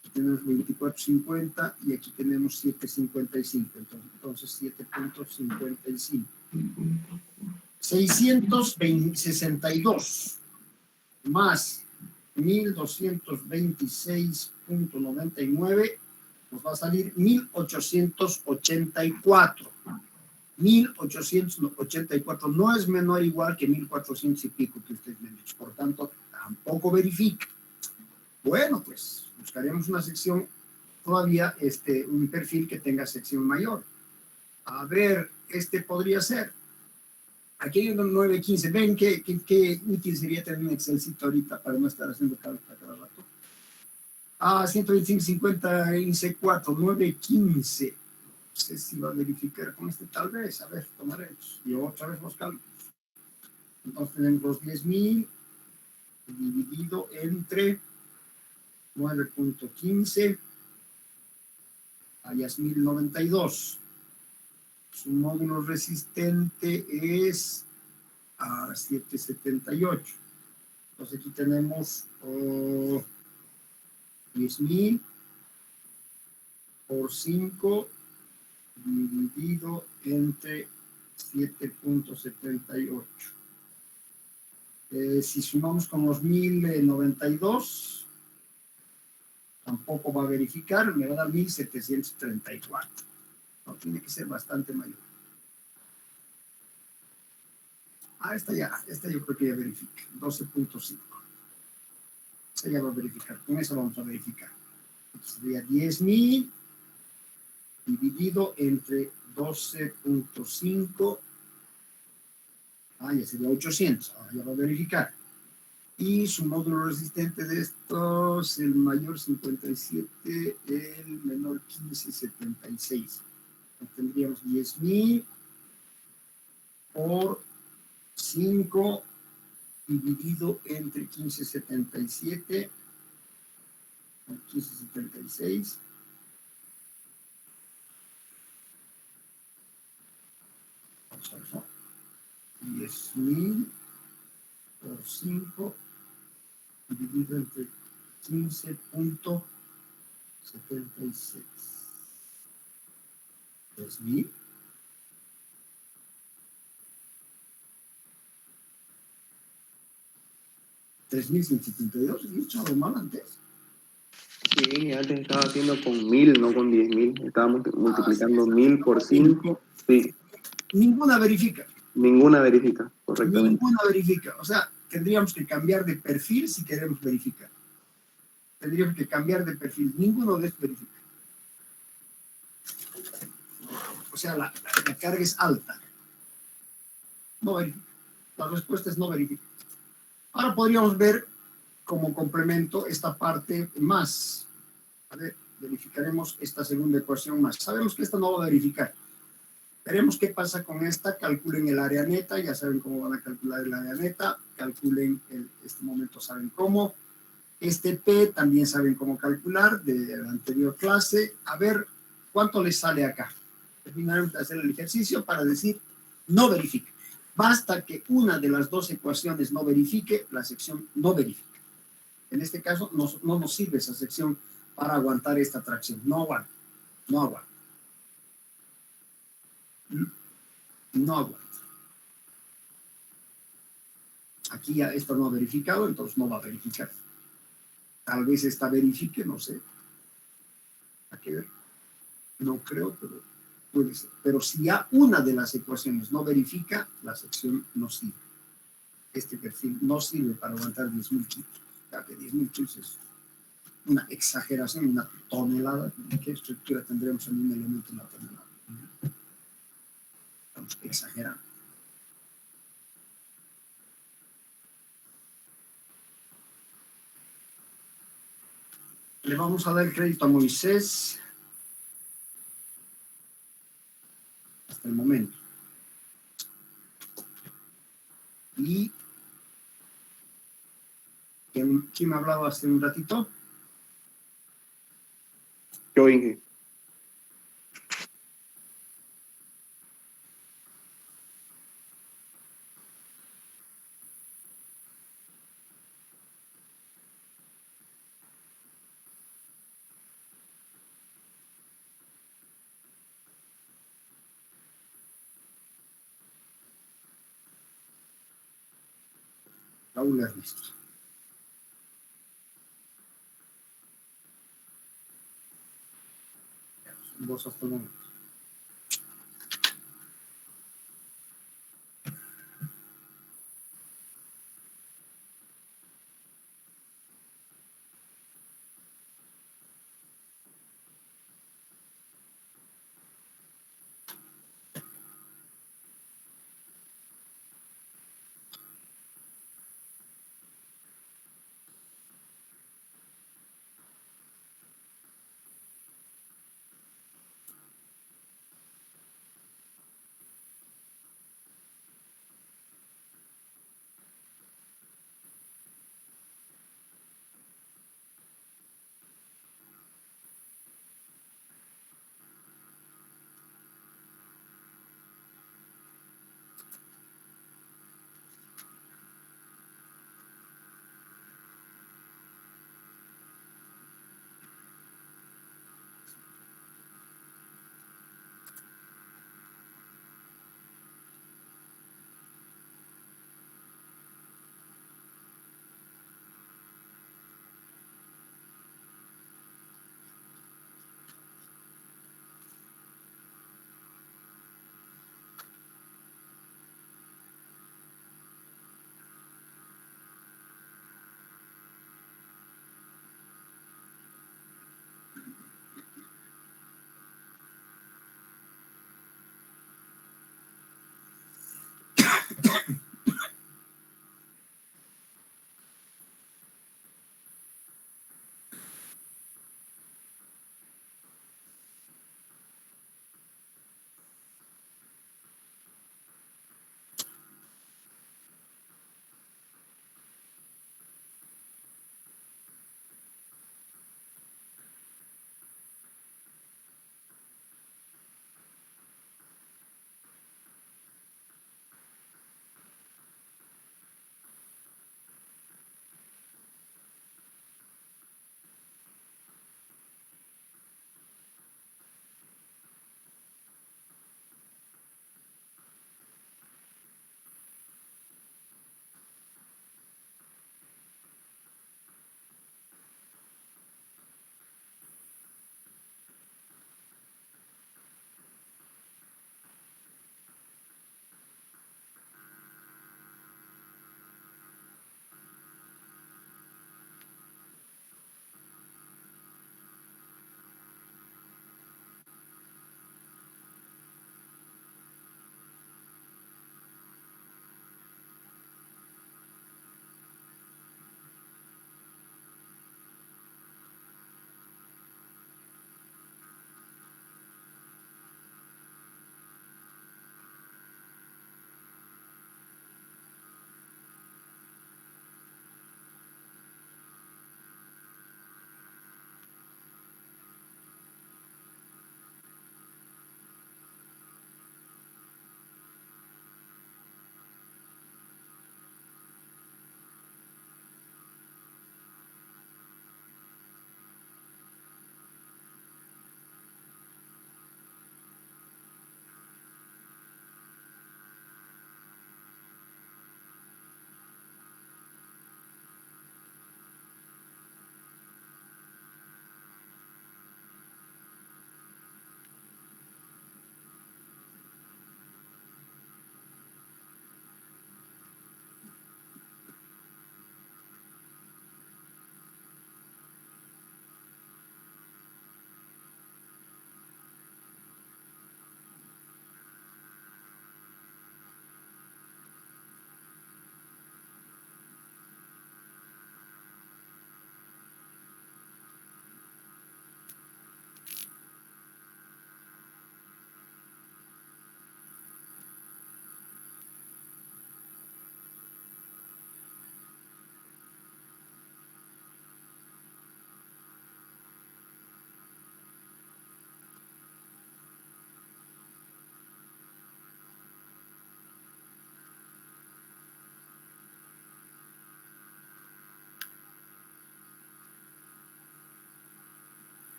Aquí tenemos 24.50 y aquí tenemos 7.55. Entonces 7.55. 662 más 1.226.99 nos va a salir 1.884. 1.884 no es menor o igual que 1.400 y pico que usted me ha dicho. Por tanto, tampoco verifica. Bueno, pues buscaríamos una sección todavía, un perfil que tenga sección mayor. A ver, podría ser. Aquí hay un 915. ¿Ven qué útil sería tener un Excelcito ahorita para no estar haciendo cálculos cada rato? 125.50 en C4, 915. No sé si va a verificar con tal vez. A ver, tomaremos. Y otra vez los cálculos. Entonces tenemos los 10.000 dividido entre 9.15. Allá es 1092. Su módulo resistente es a 778. Entonces aquí tenemos 10.000 por 5 dividido entre 7.78. Si sumamos con los 1092, tampoco va a verificar, me va a dar 1734. No, tiene que ser bastante mayor. Esta yo creo que ya verifica, 12.5. Esta ya va a verificar, con eso vamos a verificar. Entonces sería 10.000 dividido entre 12.5. Ya sería 800, ahora ya va a verificar. Y su módulo resistente de estos, el mayor 57, el menor 1576. Entonces tendríamos 10.000 por 5 dividido entre 1577, 1576. Vamos a ver, 10.000 por 5 dividido entre 15.76. 3.000. $3.172. ¿Y he hecho algo mal antes? Sí, antes estaba haciendo con 1000, no con 10.000. Estábamos multiplicando 1000 por 5. Sí. Ninguna verifica. Ninguna verifica, correctamente. Ninguna verifica. O sea, tendríamos que cambiar de perfil si queremos verificar. Tendríamos que cambiar de perfil. Ninguno de estos verifica. O sea, la carga es alta. No verifica. La respuesta es no verifica. Ahora podríamos ver como complemento esta parte más. A ver, verificaremos esta segunda ecuación más. Sabemos que esta no va a verificar. Veremos qué pasa con esta. Calculen el área neta. Ya saben cómo van a calcular el área neta. Calculen este momento, saben cómo. P también saben cómo calcular de la anterior clase. A ver cuánto les sale acá. Terminaremos de hacer el ejercicio para decir no verifique. Basta que una de las dos ecuaciones no verifique, la sección no verifica. En este caso no nos sirve esa sección para aguantar esta tracción. No aguanta. No aguanta. No aguanta. Aquí ya esto no ha verificado, entonces no va a verificar. Tal vez esta verifique, no sé. Hay que ver. No creo, pero puede ser. Pero si ya una de las ecuaciones no verifica, la sección no sirve. Este perfil no sirve para aguantar 10.000 kilos. Ya que 10.000 kilos es una exageración, una tonelada. ¿Qué estructura tendremos en un elemento en la tonelada? Estamos exagerando. Le vamos a dar el crédito a Moisés hasta el momento. Y ¿quién me ha hablado hace un ratito? Yo, Inge. Raúl Ernesto. Vos hasta el momento.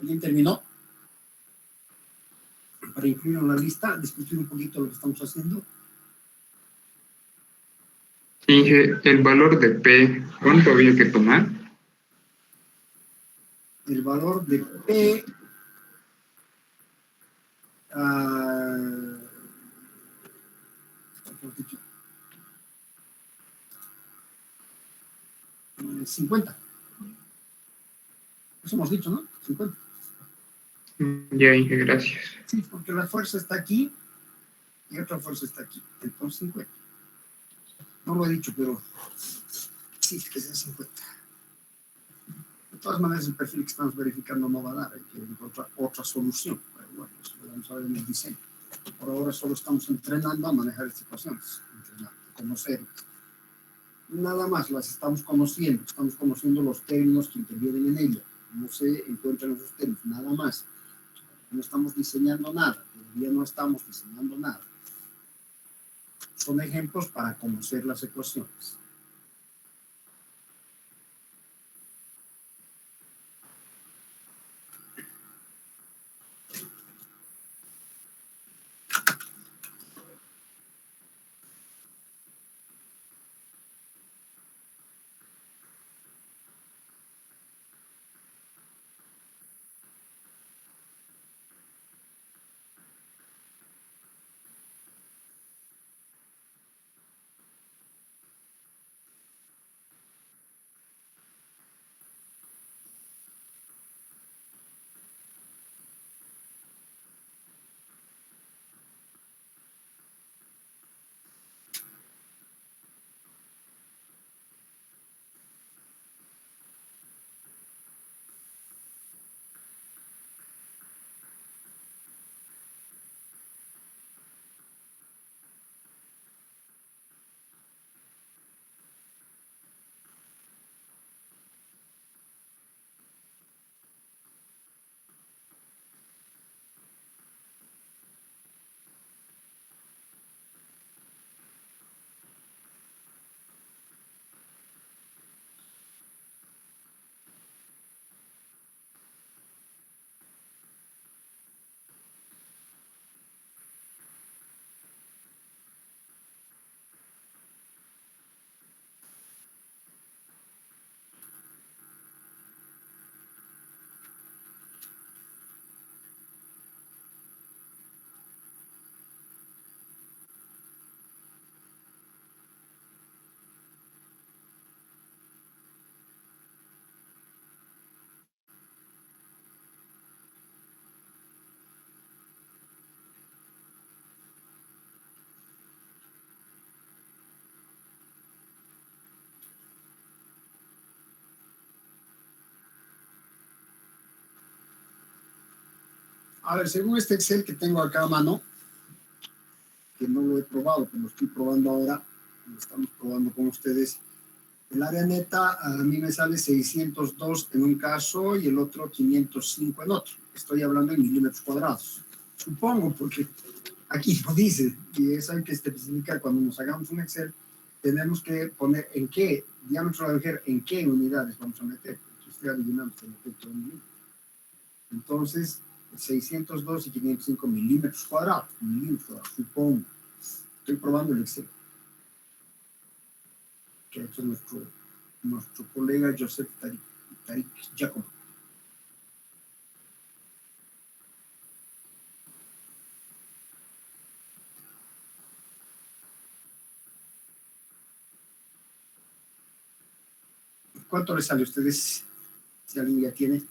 ¿Alguien terminó? Para incluirlo en la lista, discutir un poquito lo que estamos haciendo. Inge, el valor de P, ¿cuánto había que tomar? El valor de P, hemos dicho, 50. Eso hemos dicho, ¿no? 50. Ya, Inge, gracias. Sí, porque la fuerza está aquí y otra fuerza está aquí. Entonces 50. No lo he dicho, pero sí, que sea 50. De todas maneras, el perfil que estamos verificando no va a dar. Hay que encontrar otra solución. Pero bueno, eso lo vamos a ver en el diseño. Por ahora solo estamos entrenando a manejar estas ecuaciones. Entrenar, conocer. Nada más las estamos conociendo los términos que intervienen en ella. No se encuentran esos términos, nada más. No estamos diseñando nada, todavía no estamos diseñando nada. Son ejemplos para conocer las ecuaciones. A ver, según este Excel que tengo acá a mano, que no lo he probado, pero lo estoy probando ahora, lo estamos probando con ustedes. El área neta a mí me sale 602 en un caso y el otro 505 en otro. Estoy hablando en milímetros cuadrados. Supongo, porque aquí no dice, y eso hay que especificar cuando nos hagamos un Excel, tenemos que poner en qué diámetro de agujero, en qué unidades vamos a meter. Yo estoy adivinando que meter todo en milímetros. Entonces, 602 y 505 milímetros cuadrados, supongo. Estoy probando el Excel que ha hecho nuestro colega Joseph Tarik Jacob. ¿Cuánto les sale a ustedes? Si alguien ya tiene.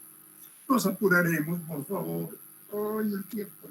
Nos apuraremos, por favor. Ay, el tiempo.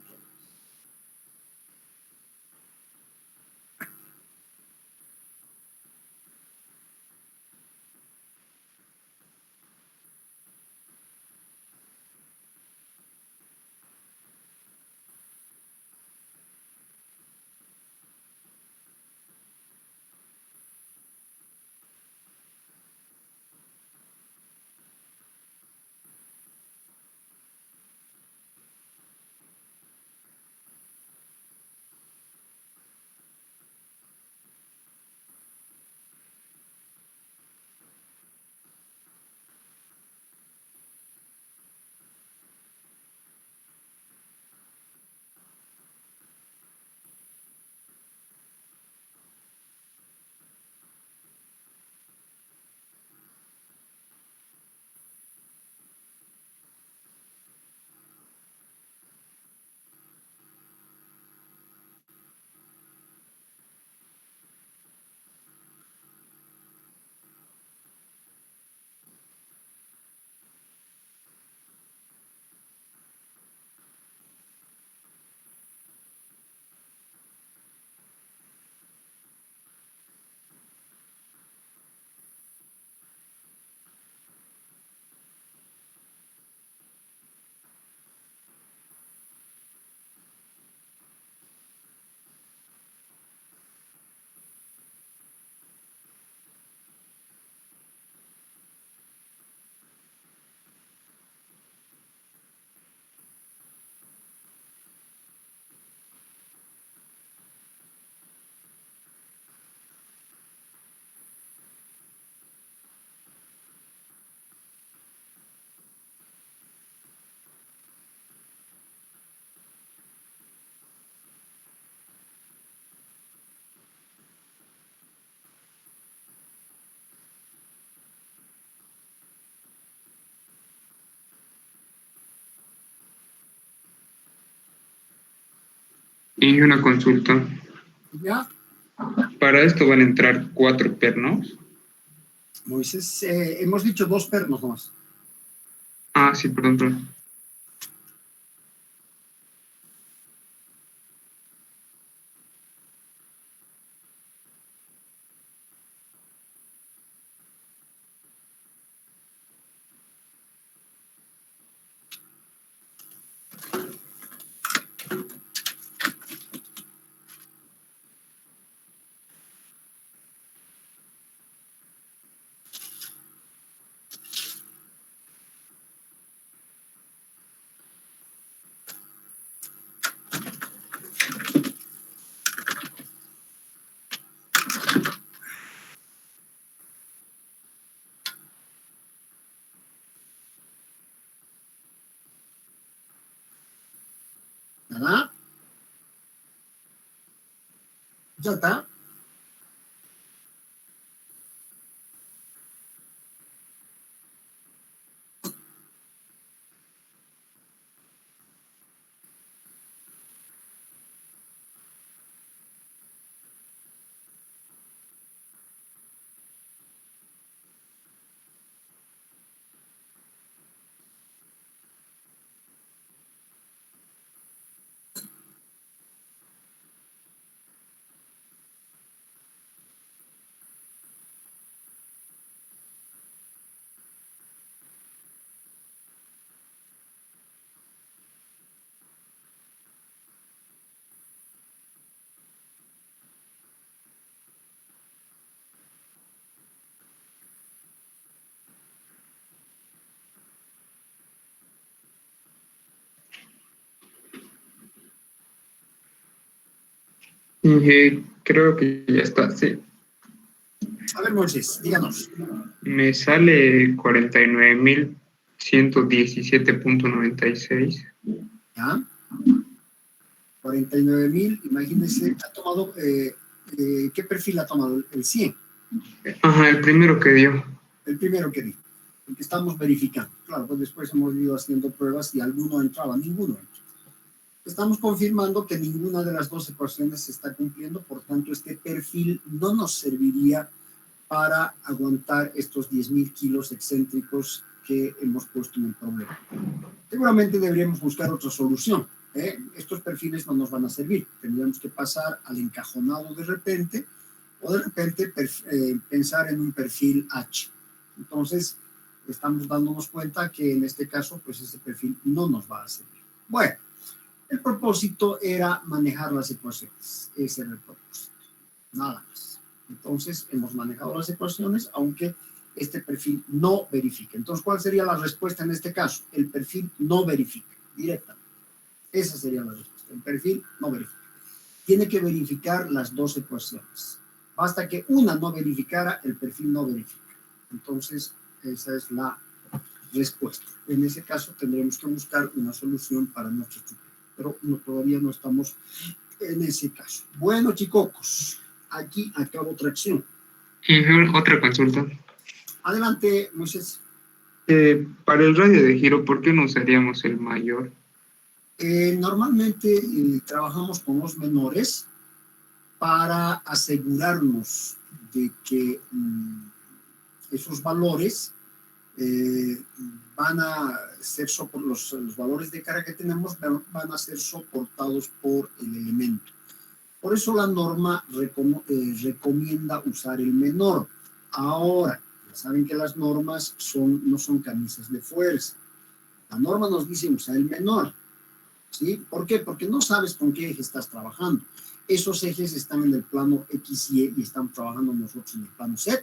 Y una consulta. ¿Ya? Para esto van a entrar 4 pernos. Moisés, hemos dicho 2 pernos nomás. Ah, sí, perdón. ¿Verdad? Ya está. Creo que ya está, sí. A ver, Moisés, díganos. Me sale 49.117.96. ¿Ya? 49,000, imagínense, ha tomado, ¿qué perfil ha tomado? El 100, Ajá, el primero que dio. el primero que di, el que estamos verificando. Claro, pues después hemos ido haciendo pruebas y alguno entraba, ninguno entró. Estamos confirmando que ninguna de las 2 ecuaciones se está cumpliendo, por tanto, este perfil no nos serviría para aguantar estos 10,000 kilos excéntricos que hemos puesto en el problema. Seguramente deberíamos buscar otra solución. Estos perfiles no nos van a servir. Tendríamos que pasar al encajonado de repente, o de repente pensar en un perfil H. Entonces, estamos dándonos cuenta que en este caso, pues ese perfil no nos va a servir. Bueno, el propósito era manejar las ecuaciones. Ese era el propósito. Nada más. Entonces, hemos manejado las ecuaciones, aunque este perfil no verifica. Entonces, ¿cuál sería la respuesta en este caso? El perfil no verifica directamente. Esa sería la respuesta. El perfil no verifica. Tiene que verificar las 2 ecuaciones. Basta que una no verificara, el perfil no verifica. Entonces, esa es la respuesta. En ese caso, tendremos que buscar una solución para nuestro estudio. Pero todavía no estamos en ese caso. Bueno, chicos, aquí acabo otra acción. Y otra consulta. Adelante, Moisés. Para el radio de giro, ¿por qué no usaríamos el mayor? Normalmente trabajamos con los menores para asegurarnos de que esos valores van a ser los valores de carga que tenemos van a ser soportados por el elemento. Por eso la norma recomienda usar el menor. Ahora, ya saben que las normas no son camisas de fuerza. La norma nos dice usar el menor. ¿Sí? ¿Por qué? Porque no sabes con qué eje estás trabajando. Esos ejes están en el plano X y Y y estamos trabajando nosotros en el plano Z.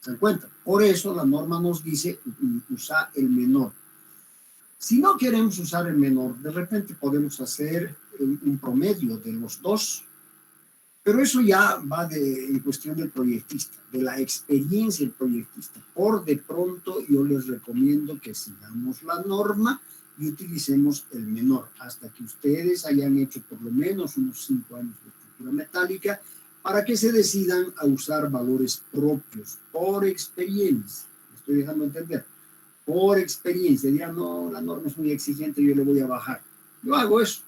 ¿Se dan cuenta? Por eso la norma nos dice usar el menor. Si no queremos usar el menor, de repente podemos hacer un promedio de los 2, pero eso ya va en cuestión del proyectista, de la experiencia del proyectista. Por de pronto yo les recomiendo que sigamos la norma y utilicemos el menor, hasta que ustedes hayan hecho por lo menos unos 5 años de estructura metálica, para que se decidan a usar valores propios, por experiencia. Me estoy dejando entender. Por experiencia. Dirán, no, la norma es muy exigente, yo le voy a bajar. Yo hago eso,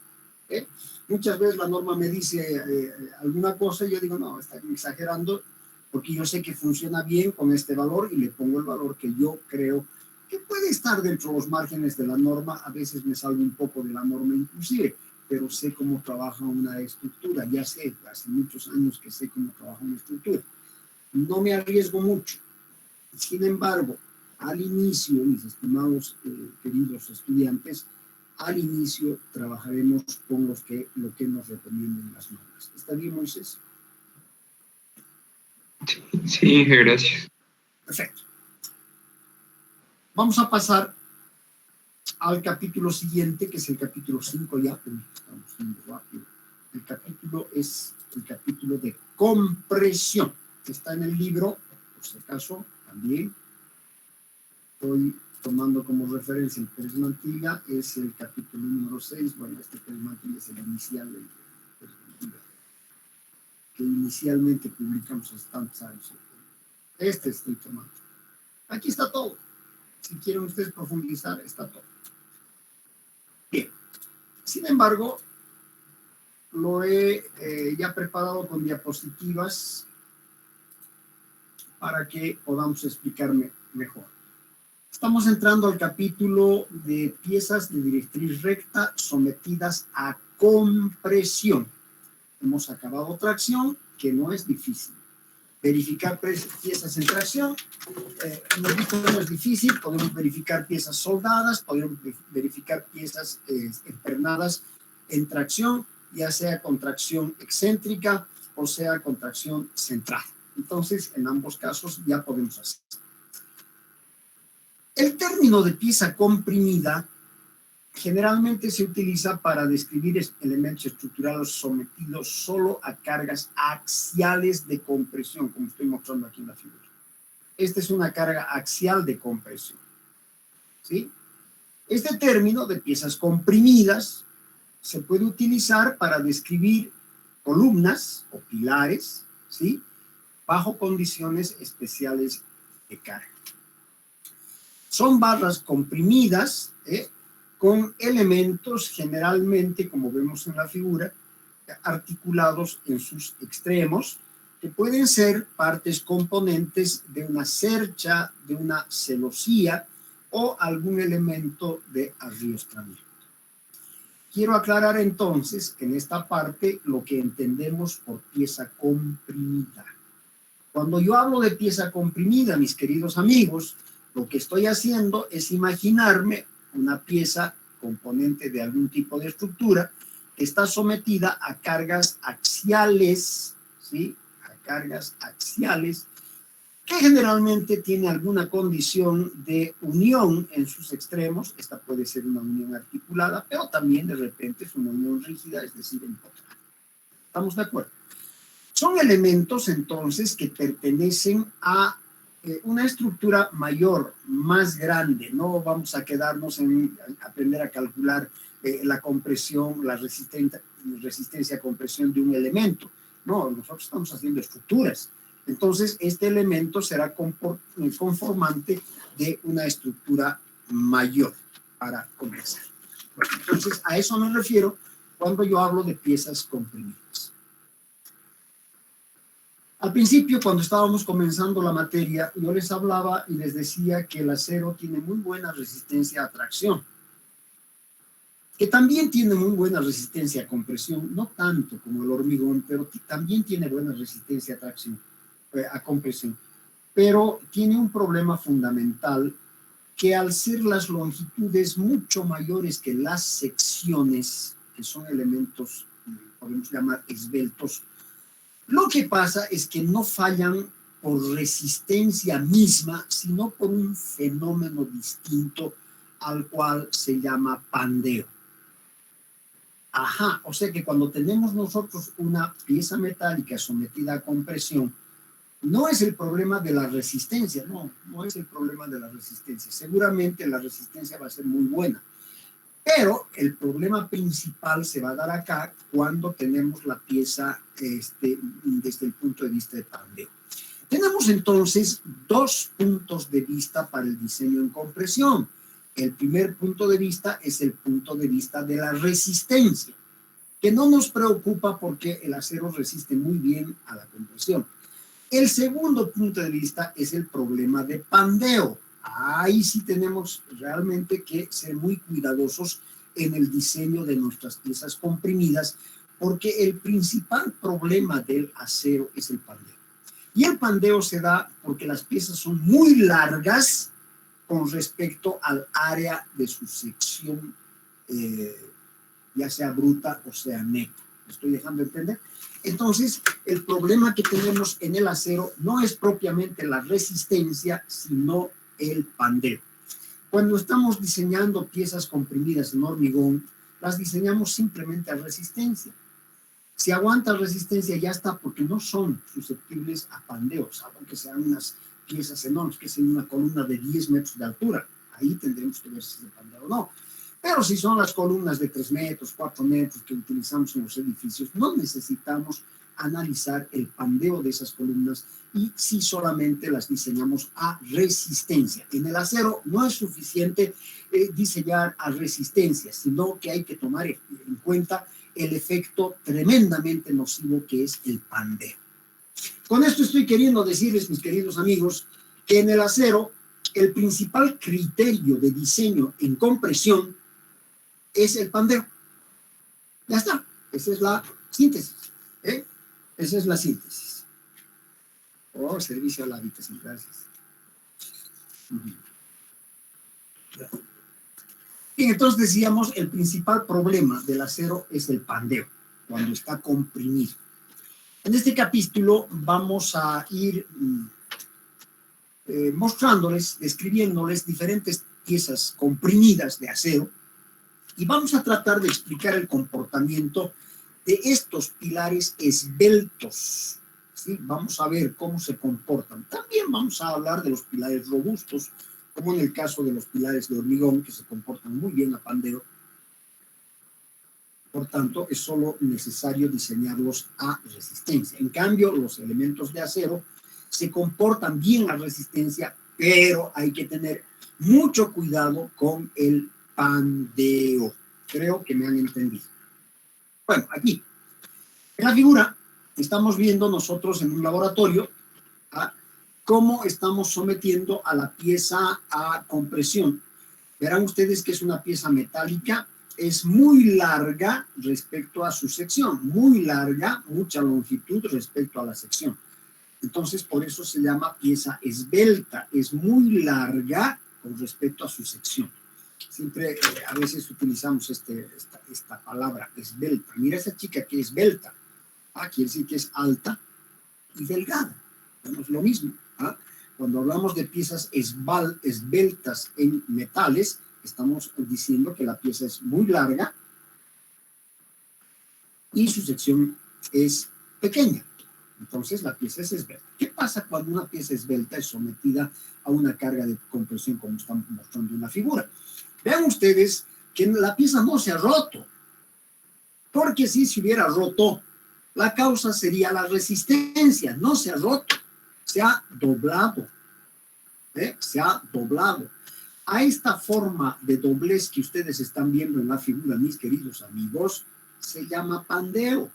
¿eh? Muchas veces la norma me dice alguna cosa y yo digo, no, está exagerando, porque yo sé que funciona bien con este valor y le pongo el valor que yo creo que puede estar dentro de los márgenes de la norma. A veces me salgo un poco de la norma inclusive, pero sé cómo trabaja una estructura. Ya sé, hace muchos años que sé cómo trabaja una estructura. No me arriesgo mucho. Sin embargo, al inicio, mis estimados queridos estudiantes, al inicio trabajaremos con lo que nos recomienden las normas. ¿Está bien, Moisés? Sí, gracias. Perfecto. Vamos a pasar al capítulo siguiente, que es el capítulo 5 ya, pero estamos yendo rápido. El capítulo es el capítulo de compresión, que está en el libro, por si acaso, también. Estoy tomando como referencia el Pérez Mantilla, es el capítulo número 6. Bueno, este Pérez Mantilla es el inicial del Pérez Mantilla, que inicialmente publicamos hace tantos años. Este estoy tomando. Aquí está todo. Si quieren ustedes profundizar, está todo. Bien. Sin embargo, lo he ya preparado con diapositivas para que podamos explicarme mejor. Estamos entrando al capítulo de piezas de directriz recta sometidas a compresión. Hemos acabado tracción, que no es difícil. Verificar piezas en tracción, hemos visto que no es difícil. Podemos verificar piezas soldadas, podemos verificar piezas empernadas en tracción, ya sea con tracción excéntrica o sea con tracción central. Entonces, en ambos casos ya podemos hacer. El término de pieza comprimida generalmente se utiliza para describir elementos estructurales sometidos solo a cargas axiales de compresión, como estoy mostrando aquí en la figura. Esta es una carga axial de compresión, ¿sí? Este término de piezas comprimidas se puede utilizar para describir columnas o pilares, ¿sí?, bajo condiciones especiales de carga. Son barras comprimidas, con elementos generalmente, como vemos en la figura, articulados en sus extremos, que pueden ser partes componentes de una cercha, de una celosía o algún elemento de arriostramiento. Quiero aclarar entonces en esta parte lo que entendemos por pieza comprimida. Cuando yo hablo de pieza comprimida, mis queridos amigos, lo que estoy haciendo es imaginarme una pieza componente de algún tipo de estructura que está sometida a cargas axiales, ¿sí?, a cargas axiales, que generalmente tiene alguna condición de unión en sus extremos. Esta puede ser una unión articulada, pero también de repente es una unión rígida, es decir, empotrada. ¿Estamos de acuerdo? Son elementos entonces que pertenecen a una estructura mayor, más grande. No vamos a quedarnos en aprender a calcular la compresión, la resistencia a compresión de un elemento. No, nosotros estamos haciendo estructuras. Entonces, este elemento será conformante de una estructura mayor para comenzar. Bueno, entonces, a eso me refiero cuando yo hablo de piezas comprimidas. Al principio, cuando estábamos comenzando la materia, yo les hablaba y les decía que el acero tiene muy buena resistencia a tracción, que también tiene muy buena resistencia a compresión, no tanto como el hormigón, pero también tiene buena resistencia a tracción, a compresión. Pero tiene un problema fundamental, que al ser las longitudes mucho mayores que las secciones, que son elementos, podemos llamar esbeltos, lo que pasa es que no fallan por resistencia misma, sino por un fenómeno distinto al cual se llama pandeo. Ajá, o sea que cuando tenemos nosotros una pieza metálica sometida a compresión, no es el problema de la resistencia, no es el problema de la resistencia. Seguramente la resistencia va a ser muy buena, pero el problema principal se va a dar acá cuando tenemos la pieza desde el punto de vista de pandeo. Tenemos entonces dos puntos de vista para el diseño en compresión. El primer punto de vista es el punto de vista de la resistencia. que no nos preocupa porque el acero resiste muy bien a la compresión. El segundo punto de vista es el problema de pandeo. Ahí sí tenemos realmente que ser muy cuidadosos en el diseño de nuestras piezas comprimidas, porque el principal problema del acero es el pandeo. Y el pandeo se da porque las piezas son muy largas con respecto al área de su sección, ya sea bruta o sea neta. ¿Me estoy dejando entender? Entonces, el problema que tenemos en el acero no es propiamente la resistencia, sino el pandeo. Cuando estamos diseñando piezas comprimidas en hormigón, las diseñamos simplemente a resistencia. Si aguanta resistencia ya está, porque no son susceptibles a pandeo, salvo que sean unas piezas enormes, que sean una columna de 10 metros de altura. Ahí tendremos que ver si es de pandeo o no. Pero si son las columnas de 3 metros, 4 metros que utilizamos en los edificios, no necesitamos analizar el pandeo de esas columnas y si solamente las diseñamos a resistencia. En el acero no es suficiente diseñar a resistencia, sino que hay que tomar en cuenta el efecto tremendamente nocivo que es el pandeo. Con esto estoy queriendo decirles, mis queridos amigos, que en el acero el principal criterio de diseño en compresión es el pandeo. Ya está, esa es la síntesis. Esa es la síntesis. Oh, servicio a la habitación, gracias. Bien, entonces decíamos, el principal problema del acero es el pandeo, cuando está comprimido. En este capítulo vamos a ir mostrándoles, describiéndoles diferentes piezas comprimidas de acero y vamos a tratar de explicar el comportamiento de estos pilares esbeltos. ¿Sí? Vamos a ver cómo se comportan. También vamos a hablar de los pilares robustos, como en el caso de los pilares de hormigón, que se comportan muy bien a pandeo. Por tanto, es solo necesario diseñarlos a resistencia. En cambio, los elementos de acero se comportan bien a resistencia, pero hay que tener mucho cuidado con el pandeo. Creo que me han entendido. Bueno, aquí, en la figura, estamos viendo nosotros en un laboratorio cómo estamos sometiendo a la pieza a compresión. Verán ustedes que es una pieza metálica, es muy larga respecto a su sección, muy larga, mucha longitud respecto a la sección. Entonces, por eso se llama pieza esbelta, es muy larga con respecto a su sección. Siempre, a veces utilizamos esta palabra, esbelta. Mira esa chica que es esbelta, quiere decir que es alta y delgada. No es lo mismo. Cuando hablamos de piezas esbeltas en metales, estamos diciendo que la pieza es muy larga y su sección es pequeña. Entonces la pieza es esbelta. ¿Qué pasa cuando una pieza esbelta es sometida a una carga de compresión como estamos mostrando en la figura? Vean ustedes que la pieza no se ha roto, porque si se hubiera roto, la causa sería la resistencia. No se ha roto, se ha doblado. Se ha doblado. A esta forma de doblez que ustedes están viendo en la figura, mis queridos amigos, se llama pandeo.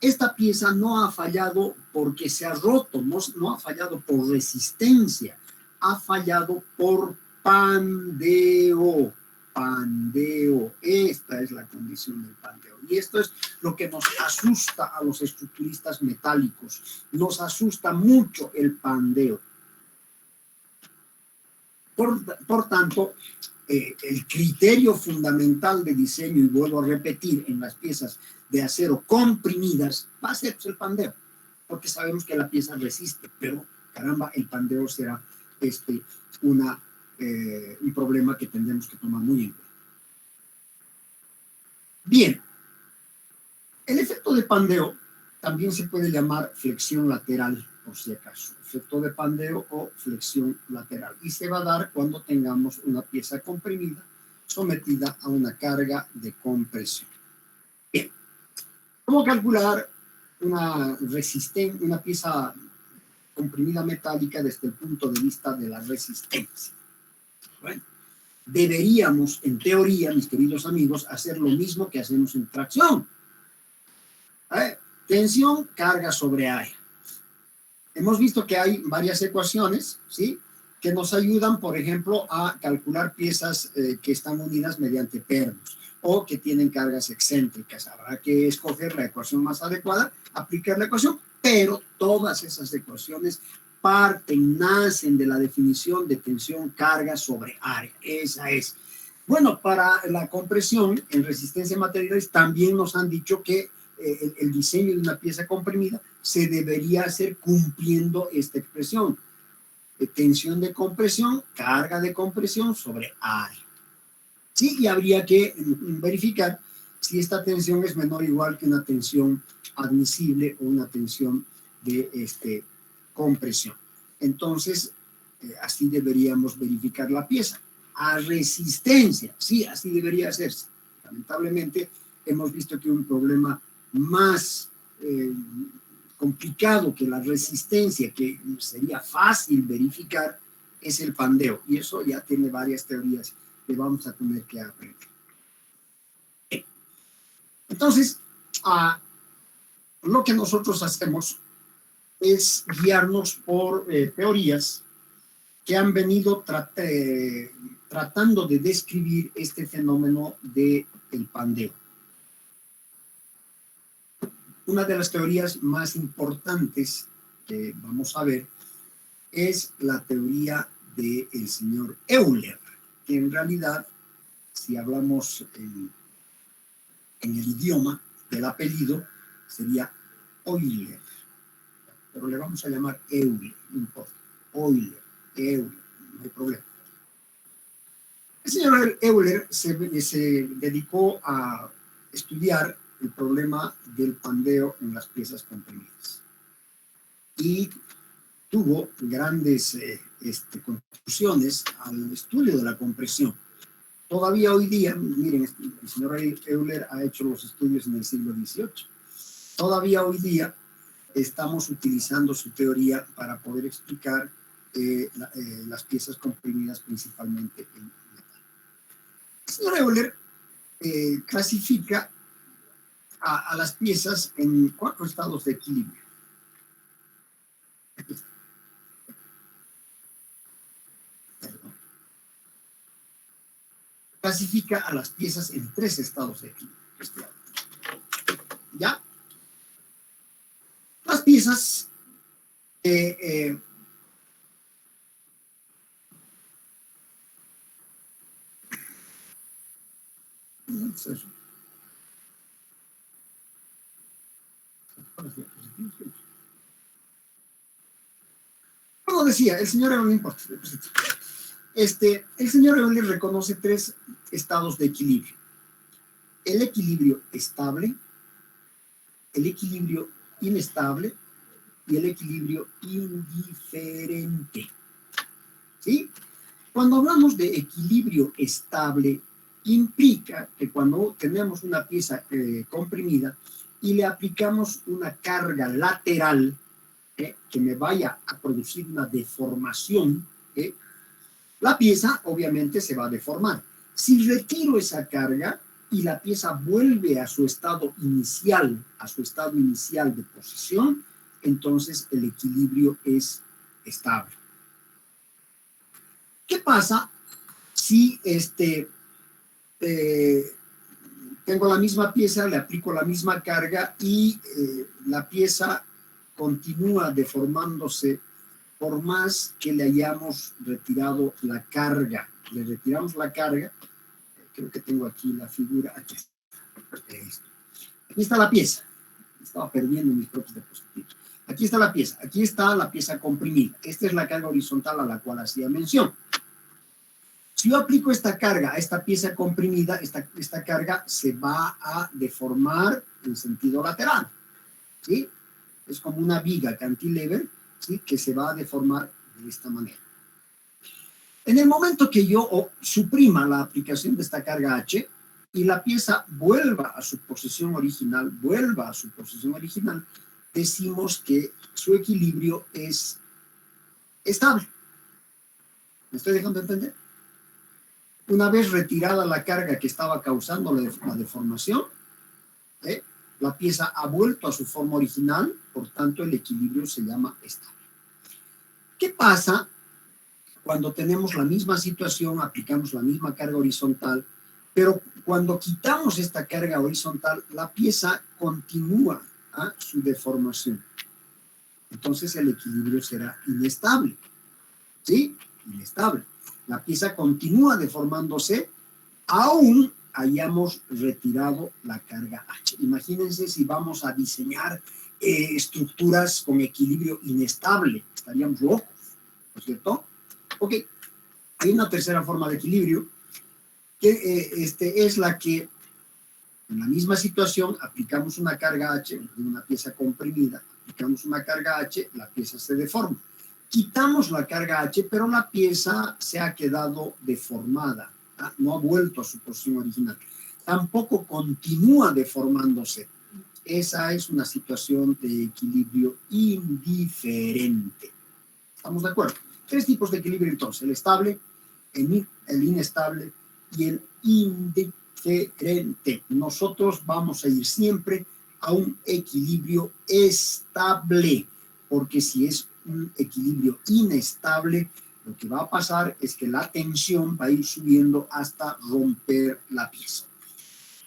Esta pieza no ha fallado porque se ha roto, no ha fallado por resistencia, ha fallado por pandeo. Pandeo, esta es la condición del pandeo. Y esto es lo que nos asusta a los estructuristas metálicos. Nos asusta mucho el pandeo. Por tanto, el criterio fundamental de diseño, y vuelvo a repetir, en las piezas de acero comprimidas, va a ser el pandeo, porque sabemos que la pieza resiste, pero caramba, el pandeo será un problema que tendremos que tomar muy en cuenta. Bien, el efecto de pandeo también se puede llamar flexión lateral, por si acaso, efecto de pandeo o flexión lateral, y se va a dar cuando tengamos una pieza comprimida sometida a una carga de compresión. Bien, ¿cómo calcular una pieza comprimida metálica desde el punto de vista de la resistencia? Bueno, deberíamos, en teoría, mis queridos amigos, hacer lo mismo que hacemos en tracción. Tensión, carga sobre área. Hemos visto que hay varias ecuaciones, ¿sí?, que nos ayudan, por ejemplo, a calcular piezas que están unidas mediante pernos o que tienen cargas excéntricas. Habrá que escoger la ecuación más adecuada, aplicar la ecuación, pero todas esas ecuaciones nacen de la definición de tensión, carga sobre área. Esa es. Bueno, para la compresión en resistencia a materiales también nos han dicho que el diseño de una pieza comprimida se debería hacer cumpliendo esta expresión. Tensión de compresión, carga de compresión sobre área. Sí, y habría que verificar si esta tensión es menor o igual que una tensión admisible o una tensión de compresión. Entonces, así deberíamos verificar la pieza. A resistencia, sí, así debería hacerse. Lamentablemente, hemos visto que un problema más complicado que la resistencia, que sería fácil verificar, es el pandeo. Y eso ya tiene varias teorías que vamos a tener que aprender. Entonces, lo que nosotros hacemos es guiarnos por teorías que han venido tratando de describir este fenómeno del pandeo. Una de las teorías más importantes que vamos a ver es la teoría del señor Euler, que en realidad, si hablamos en el idioma del apellido, sería Euler, pero le vamos a llamar Euler, no importa, Euler, no hay problema. El señor Euler se dedicó a estudiar el problema del pandeo en las piezas comprimidas y tuvo grandes contribuciones al estudio de la compresión. Todavía hoy día, miren, el señor Euler ha hecho los estudios en el siglo XVIII. Todavía hoy día estamos utilizando su teoría para poder explicar las piezas comprimidas principalmente en metal. El señor Euler clasifica a las piezas en 4 estados de equilibrio. Clasifica a las piezas en 3 estados de equilibrio. ¿Ya? Las piezas como decía, el señor Euler, no importa. El señor Euler reconoce 3 estados de equilibrio: el equilibrio estable, el equilibrio inestable y el equilibrio indiferente. ¿Sí? Cuando hablamos de equilibrio estable, implica que cuando tenemos una pieza comprimida y le aplicamos una carga lateral que me vaya a producir una deformación, la pieza obviamente se va a deformar. Si retiro esa carga y la pieza vuelve a su estado inicial de posición, entonces el equilibrio es estable. ¿Qué pasa si tengo la misma pieza, le aplico la misma carga y la pieza continúa deformándose por más que le hayamos retirado la carga? Le retiramos la carga, creo que tengo aquí la figura, aquí está la pieza. Estaba perdiendo mis propios diapositivas. Aquí está la pieza comprimida. Esta es la carga horizontal a la cual hacía mención. Si yo aplico esta carga a esta pieza comprimida, esta carga se va a deformar en sentido lateral, ¿sí? Es como una viga cantilever, ¿sí?, que se va a deformar de esta manera. En el momento que yo suprima la aplicación de esta carga H y la pieza vuelva a su posición original, decimos que su equilibrio es estable. ¿Me estoy dejando entender? Una vez retirada la carga que estaba causando la deformación, la pieza ha vuelto a su forma original, por tanto el equilibrio se llama estable. ¿Qué pasa cuando tenemos la misma situación, aplicamos la misma carga horizontal, pero cuando quitamos esta carga horizontal, la pieza continúa su deformación? Entonces el equilibrio será inestable, ¿sí? Inestable. La pieza continúa deformándose, aún hayamos retirado la carga H. Imagínense si vamos a diseñar estructuras con equilibrio inestable, estaríamos locos, ¿no es cierto? Ok, hay una tercera forma de equilibrio, que es la que en la misma situación aplicamos una carga H, de una pieza comprimida, aplicamos una carga H, la pieza se deforma. Quitamos la carga H, pero la pieza se ha quedado deformada, no ha vuelto a su posición original. Tampoco continúa deformándose. Esa es una situación de equilibrio indiferente. ¿Estamos de acuerdo? Tres tipos de equilibrio entonces: el estable, el inestable y el indiferente. Nosotros vamos a ir siempre a un equilibrio estable, porque si es un equilibrio inestable, lo que va a pasar es que la tensión va a ir subiendo hasta romper la pieza.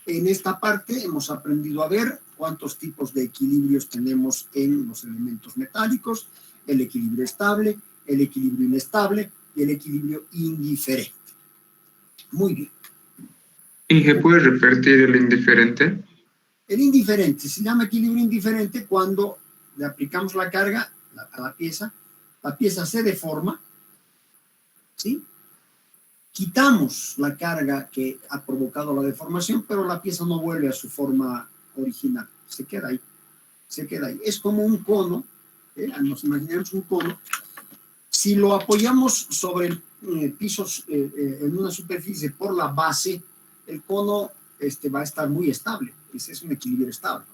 En esta parte hemos aprendido a ver cuántos tipos de equilibrios tenemos en los elementos metálicos: el equilibrio estable, el equilibrio inestable y el equilibrio indiferente. Muy bien. Inge, ¿puedes repetir el indiferente? El indiferente se llama equilibrio indiferente cuando le aplicamos la carga a la pieza se deforma, ¿sí? Quitamos la carga que ha provocado la deformación, pero la pieza no vuelve a su forma original, se queda ahí, se queda ahí. Es como un cono, nos imaginamos un cono. Si lo apoyamos sobre el piso, en una superficie por la base, el cono va a estar muy estable. Ese es un equilibrio estable.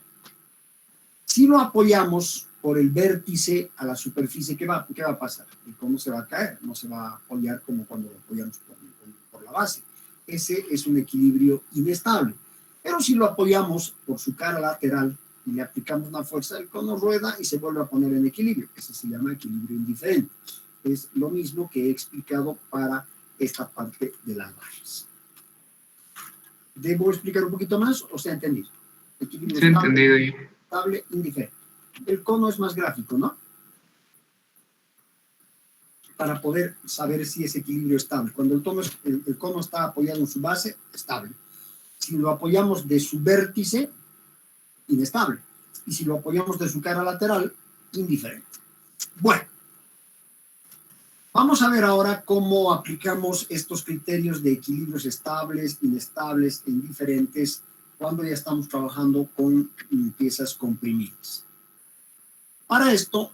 Si lo apoyamos por el vértice a la superficie, ¿qué va a pasar? El cono se va a caer, no se va a apoyar como cuando lo apoyamos por la base. Ese es un equilibrio inestable. Pero si lo apoyamos por su cara lateral y le aplicamos una fuerza, el cono rueda y se vuelve a poner en equilibrio. Ese se llama equilibrio indiferente. Es lo mismo que he explicado para esta parte de las barras. ¿Debo explicar un poquito más o se ha entendido? Equilibrio Sí, entendido. estable, indiferente. El cono es más gráfico, ¿no? Para poder saber si es equilibrio estable. Cuando el cono está apoyado en su base, estable. Si lo apoyamos de su vértice, inestable. Y si lo apoyamos de su cara lateral, indiferente. Bueno, vamos a ver ahora cómo aplicamos estos criterios de equilibrios estables, inestables e indiferentes cuando ya estamos trabajando con piezas comprimidas. Para esto,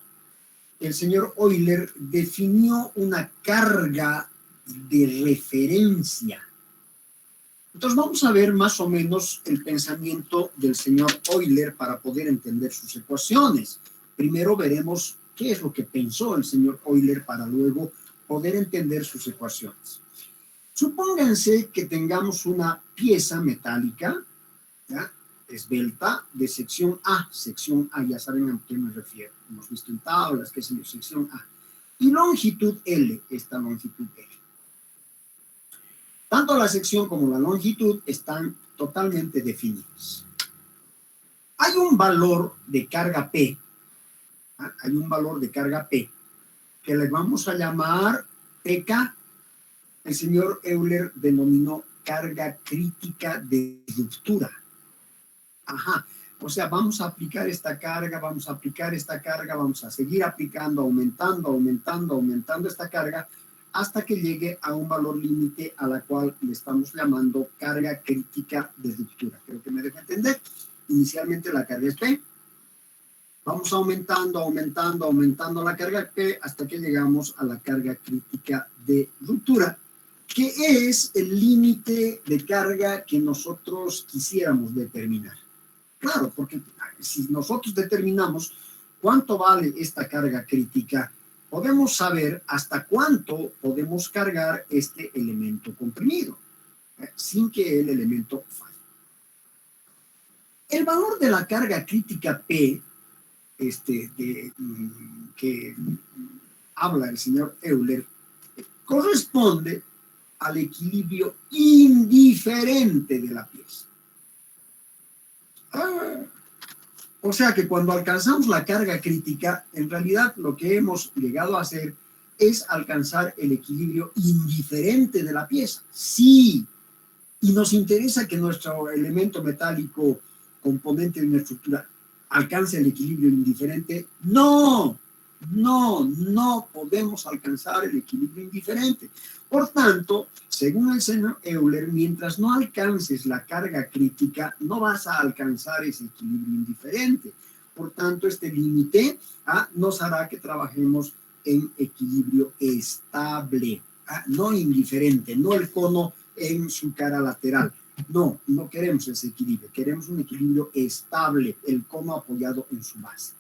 el señor Euler definió una carga de referencia. Entonces vamos a ver más o menos el pensamiento del señor Euler para poder entender sus ecuaciones. Primero veremos qué es lo que pensó el señor Euler para luego poder entender sus ecuaciones. Supónganse que tengamos una pieza metálica, ¿ya?, esbelta, de sección A. Sección A, ya saben a qué me refiero. Hemos visto en tablas, qué sé yo, sección A. Y longitud L, esta longitud L. Tanto la sección como la longitud están totalmente definidas. Hay un valor de carga P, hay un valor de carga P, que le vamos a llamar PK. El señor Euler denominó carga crítica de ruptura. Ajá, o sea, vamos a aplicar esta carga, vamos a aplicar esta carga, vamos a seguir aplicando, aumentando esta carga, hasta que llegue a un valor límite a la cual le estamos llamando carga crítica de ruptura. Creo que me deja entender. Inicialmente la carga es P. Vamos aumentando la carga P hasta que llegamos a la carga crítica de ruptura, que es el límite de carga que nosotros quisiéramos determinar. Claro, porque si nosotros determinamos cuánto vale esta carga crítica, podemos saber hasta cuánto podemos cargar este elemento comprimido, sin que el elemento falle. El valor de la carga crítica P, que habla el señor Euler, corresponde al equilibrio indiferente de la pieza. O sea que cuando alcanzamos la carga crítica, en realidad lo que hemos llegado a hacer es alcanzar el equilibrio indiferente de la pieza. Sí, y nos interesa que nuestro elemento metálico componente de una estructura alcance el equilibrio indiferente. No podemos alcanzar el equilibrio indiferente. Por tanto, según el señor Euler, mientras no alcances la carga crítica, no vas a alcanzar ese equilibrio indiferente. Por tanto, este límite nos hará que trabajemos en equilibrio estable, no indiferente, no el cono en su cara lateral. No queremos ese equilibrio, queremos un equilibrio estable, el cono apoyado en su base.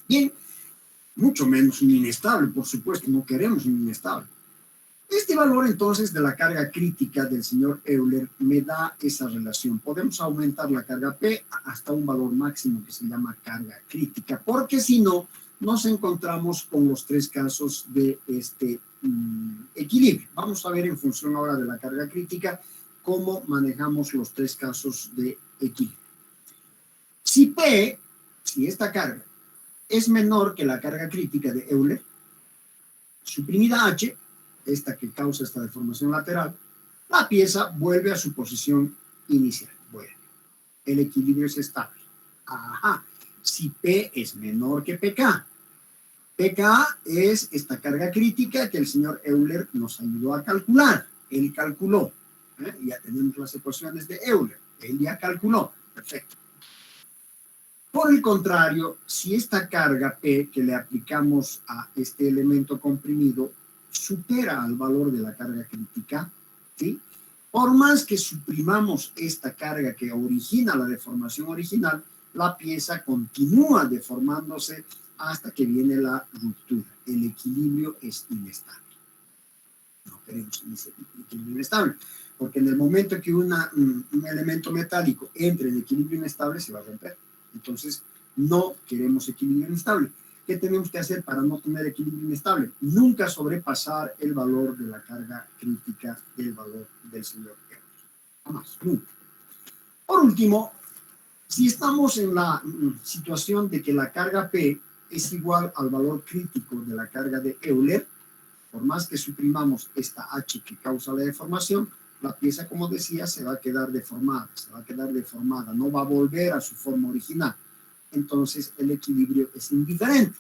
Bien, mucho menos un inestable, por supuesto, no queremos un inestable. Este valor entonces de la carga crítica del señor Euler me da esa relación. Podemos aumentar la carga P hasta un valor máximo que se llama carga crítica, porque si no, nos encontramos con los tres casos de este equilibrio. Vamos a ver en función ahora de la carga crítica cómo manejamos los tres casos de equilibrio. Si esta carga es menor que la carga crítica de Euler, suprimida H, esta que causa esta deformación lateral, la pieza vuelve a su posición inicial. Bueno, el equilibrio es estable. Ajá. Si P es menor que PK, PK es esta carga crítica que el señor Euler nos ayudó a calcular. Él calculó. Ya tenemos las ecuaciones de Euler. Él ya calculó. Perfecto. Por el contrario, si esta carga P que le aplicamos a este elemento comprimido supera al valor de la carga crítica, ¿sí? Por más que suprimamos esta carga que origina la deformación original, la pieza continúa deformándose hasta que viene la ruptura. El equilibrio es inestable. No queremos ese equilibrio inestable, porque en el momento que un elemento metálico entre en equilibrio inestable, se va a romper. Entonces, no queremos equilibrio inestable. ¿Qué tenemos que hacer para no tener equilibrio inestable? Nunca sobrepasar el valor de la carga crítica del valor del señor Euler. Jamás, nunca. Por último, si estamos en la situación de que la carga P es igual al valor crítico de la carga de Euler, por más que suprimamos esta H que causa la deformación, la pieza, como decía, se va a quedar deformada, no va a volver a su forma original. Entonces el equilibrio es indiferente.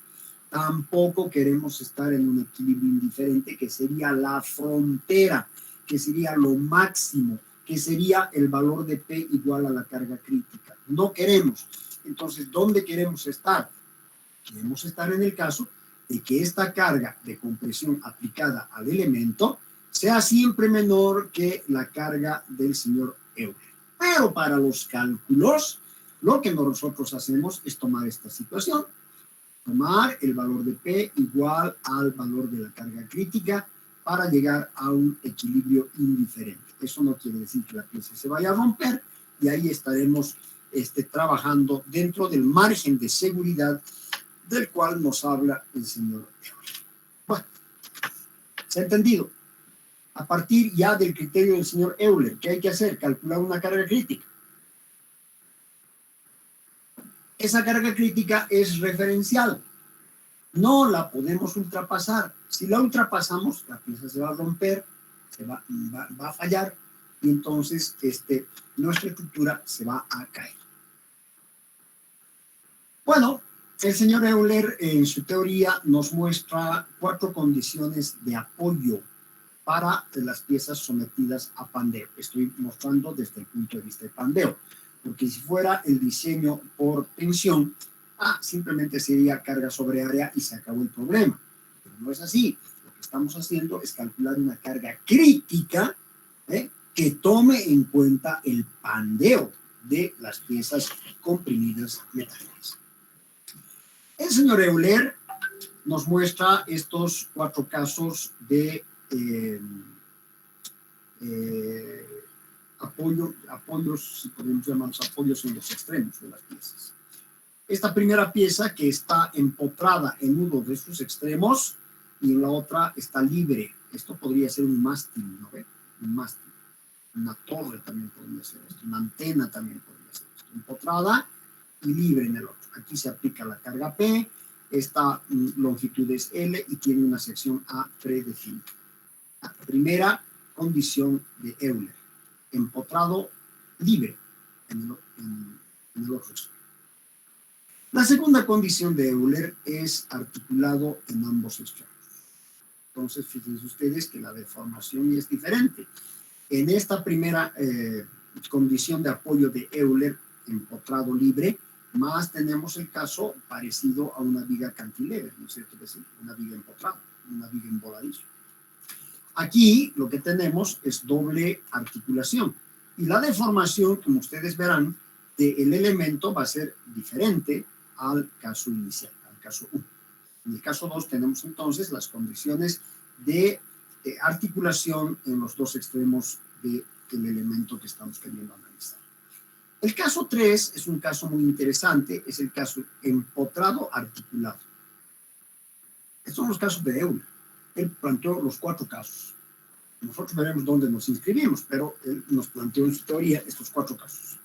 Tampoco queremos estar en un equilibrio indiferente, que sería la frontera, que sería lo máximo, que sería el valor de P igual a la carga crítica. No queremos. Entonces, ¿dónde queremos estar? Queremos estar en el caso de que esta carga de compresión aplicada al elemento sea siempre menor que la carga del señor Euler. Pero para los cálculos, lo que nosotros hacemos es tomar esta situación, tomar el valor de P igual al valor de la carga crítica para llegar a un equilibrio indiferente. Eso no quiere decir que la pieza se vaya a romper, y ahí estaremos trabajando dentro del margen de seguridad del cual nos habla el señor Euler. Bueno, ¿se ha entendido? A partir ya del criterio del señor Euler, ¿qué hay que hacer? Calcular una carga crítica. Esa carga crítica es referencial. No la podemos ultrapasar. Si la ultrapasamos, la pieza se va a romper, va a fallar, y entonces nuestra estructura se va a caer. Bueno, el señor Euler en su teoría nos muestra 4 condiciones de apoyo para las piezas sometidas a pandeo. Estoy mostrando desde el punto de vista de pandeo, porque si fuera el diseño por tensión, simplemente sería carga sobre área y se acabó el problema. Pero no es así. Lo que estamos haciendo es calcular una carga crítica que tome en cuenta el pandeo de las piezas comprimidas metálicas. El señor Euler nos muestra estos 4 casos de apoyos, si podemos llamarlos apoyos en los extremos de las piezas. Esta primera pieza que está empotrada en uno de sus extremos y en la otra está libre. Esto podría ser un mástil, ¿no ve? Un mástil. Una torre también podría ser esto. Una antena también podría ser esto. Empotrada y libre en el otro. Aquí se aplica la carga P. Esta longitud es L y tiene una sección A predefinida. La primera condición de Euler. Empotrado libre en el otro extremo. La segunda condición de Euler es articulado en ambos extremos. Entonces, fíjense ustedes que la deformación es diferente. En esta primera condición de apoyo de Euler, empotrado libre, más tenemos el caso parecido a una viga cantilever, ¿no es cierto? Es decir, una viga empotrada, una viga en voladizo. Aquí lo que tenemos es doble articulación. Y la deformación, como ustedes verán, del elemento va a ser diferente al caso inicial, al caso 1. En el caso 2 tenemos entonces las condiciones de articulación en los dos extremos del elemento que estamos queriendo analizar. El caso 3 es un caso muy interesante, es el caso empotrado articulado. Estos son los casos de Euler. Él planteó los 4 casos. Nosotros veremos dónde nos inscribimos, pero él nos planteó en su teoría estos 4 casos.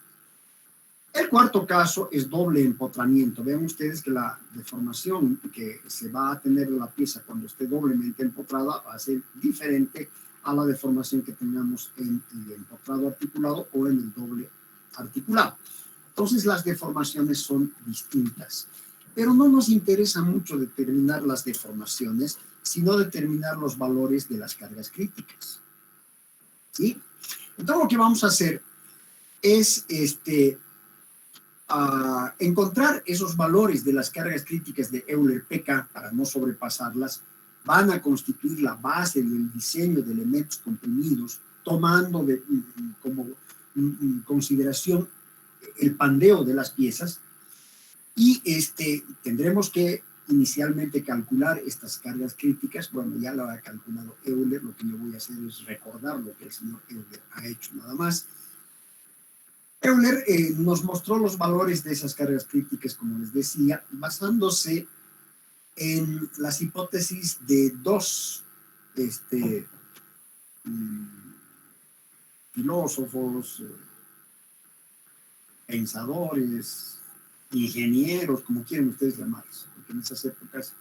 El cuarto caso es doble empotramiento. Vean ustedes que la deformación que se va a tener en la pieza cuando esté doblemente empotrada va a ser diferente a la deformación que tengamos en el empotrado articulado o en el doble articulado. Entonces las deformaciones son distintas. Pero no nos interesa mucho determinar las deformaciones, sino determinar los valores de las cargas críticas. ¿Sí? Entonces lo que vamos a hacer es encontrar esos valores de las cargas críticas de Euler-PK para no sobrepasarlas. Van a constituir la base del diseño de elementos comprimidos, tomando como consideración el pandeo de las piezas. Y tendremos que inicialmente calcular estas cargas críticas. Bueno, ya lo ha calculado Euler. Lo que yo voy a hacer es recordar lo que el señor Euler ha hecho nada más. Euler nos mostró los valores de esas cargas críticas, como les decía, basándose en las hipótesis de dos filósofos, pensadores, ingenieros, como quieran ustedes llamarlos, porque en esas épocas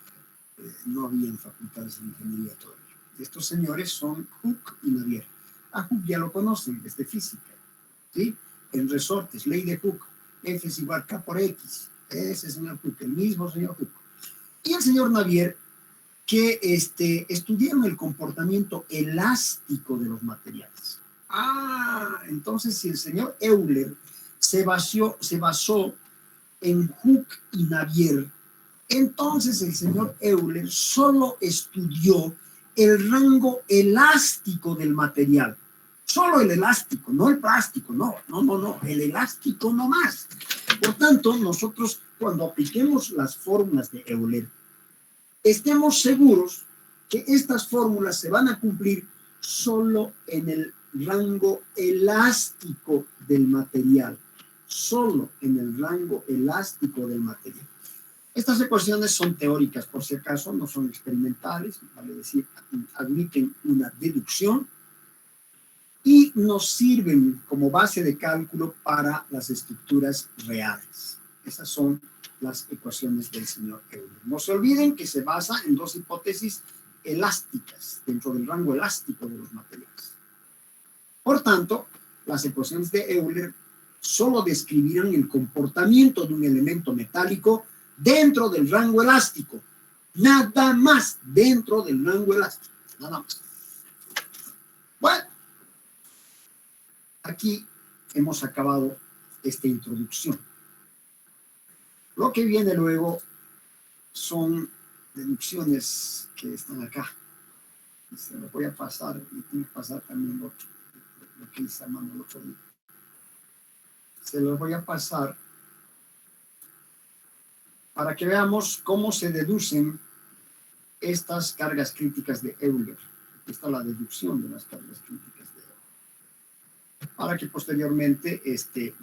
no había facultades de ingeniería todavía. Estos señores son Hooke y Navier. A Hooke ya lo conocen desde física, ¿sí? En resortes, ley de Hooke, F es igual K por X, ese señor Hooke, el mismo señor Hooke. Y el señor Navier, que estudiaron el comportamiento elástico de los materiales. Entonces si el señor Euler se basó en Hooke y Navier, entonces el señor Euler solo estudió el rango elástico del material. Solo el elástico, no el plástico, no, el elástico no más. Por tanto, nosotros cuando apliquemos las fórmulas de Euler, estemos seguros que estas fórmulas se van a cumplir solo en el rango elástico del material, solo en el rango elástico del material. Estas ecuaciones son teóricas, por si acaso, no son experimentales, vale decir, admiten una deducción, y nos sirven como base de cálculo para las estructuras reales. Esas son las ecuaciones del señor Euler. No se olviden que se basa en dos hipótesis elásticas, dentro del rango elástico de los materiales. Por tanto, las ecuaciones de Euler solo describirán el comportamiento de un elemento metálico dentro del rango elástico. Nada más dentro del rango elástico. Nada más. Bueno. Aquí hemos acabado esta introducción. Lo que viene luego son deducciones que están acá. Se lo voy a pasar y tengo que pasar también lo que hice Armando el otro día. Se los voy a pasar para que veamos cómo se deducen estas cargas críticas de Euler. Esta es la deducción de las cargas críticas de Euler. para que posteriormente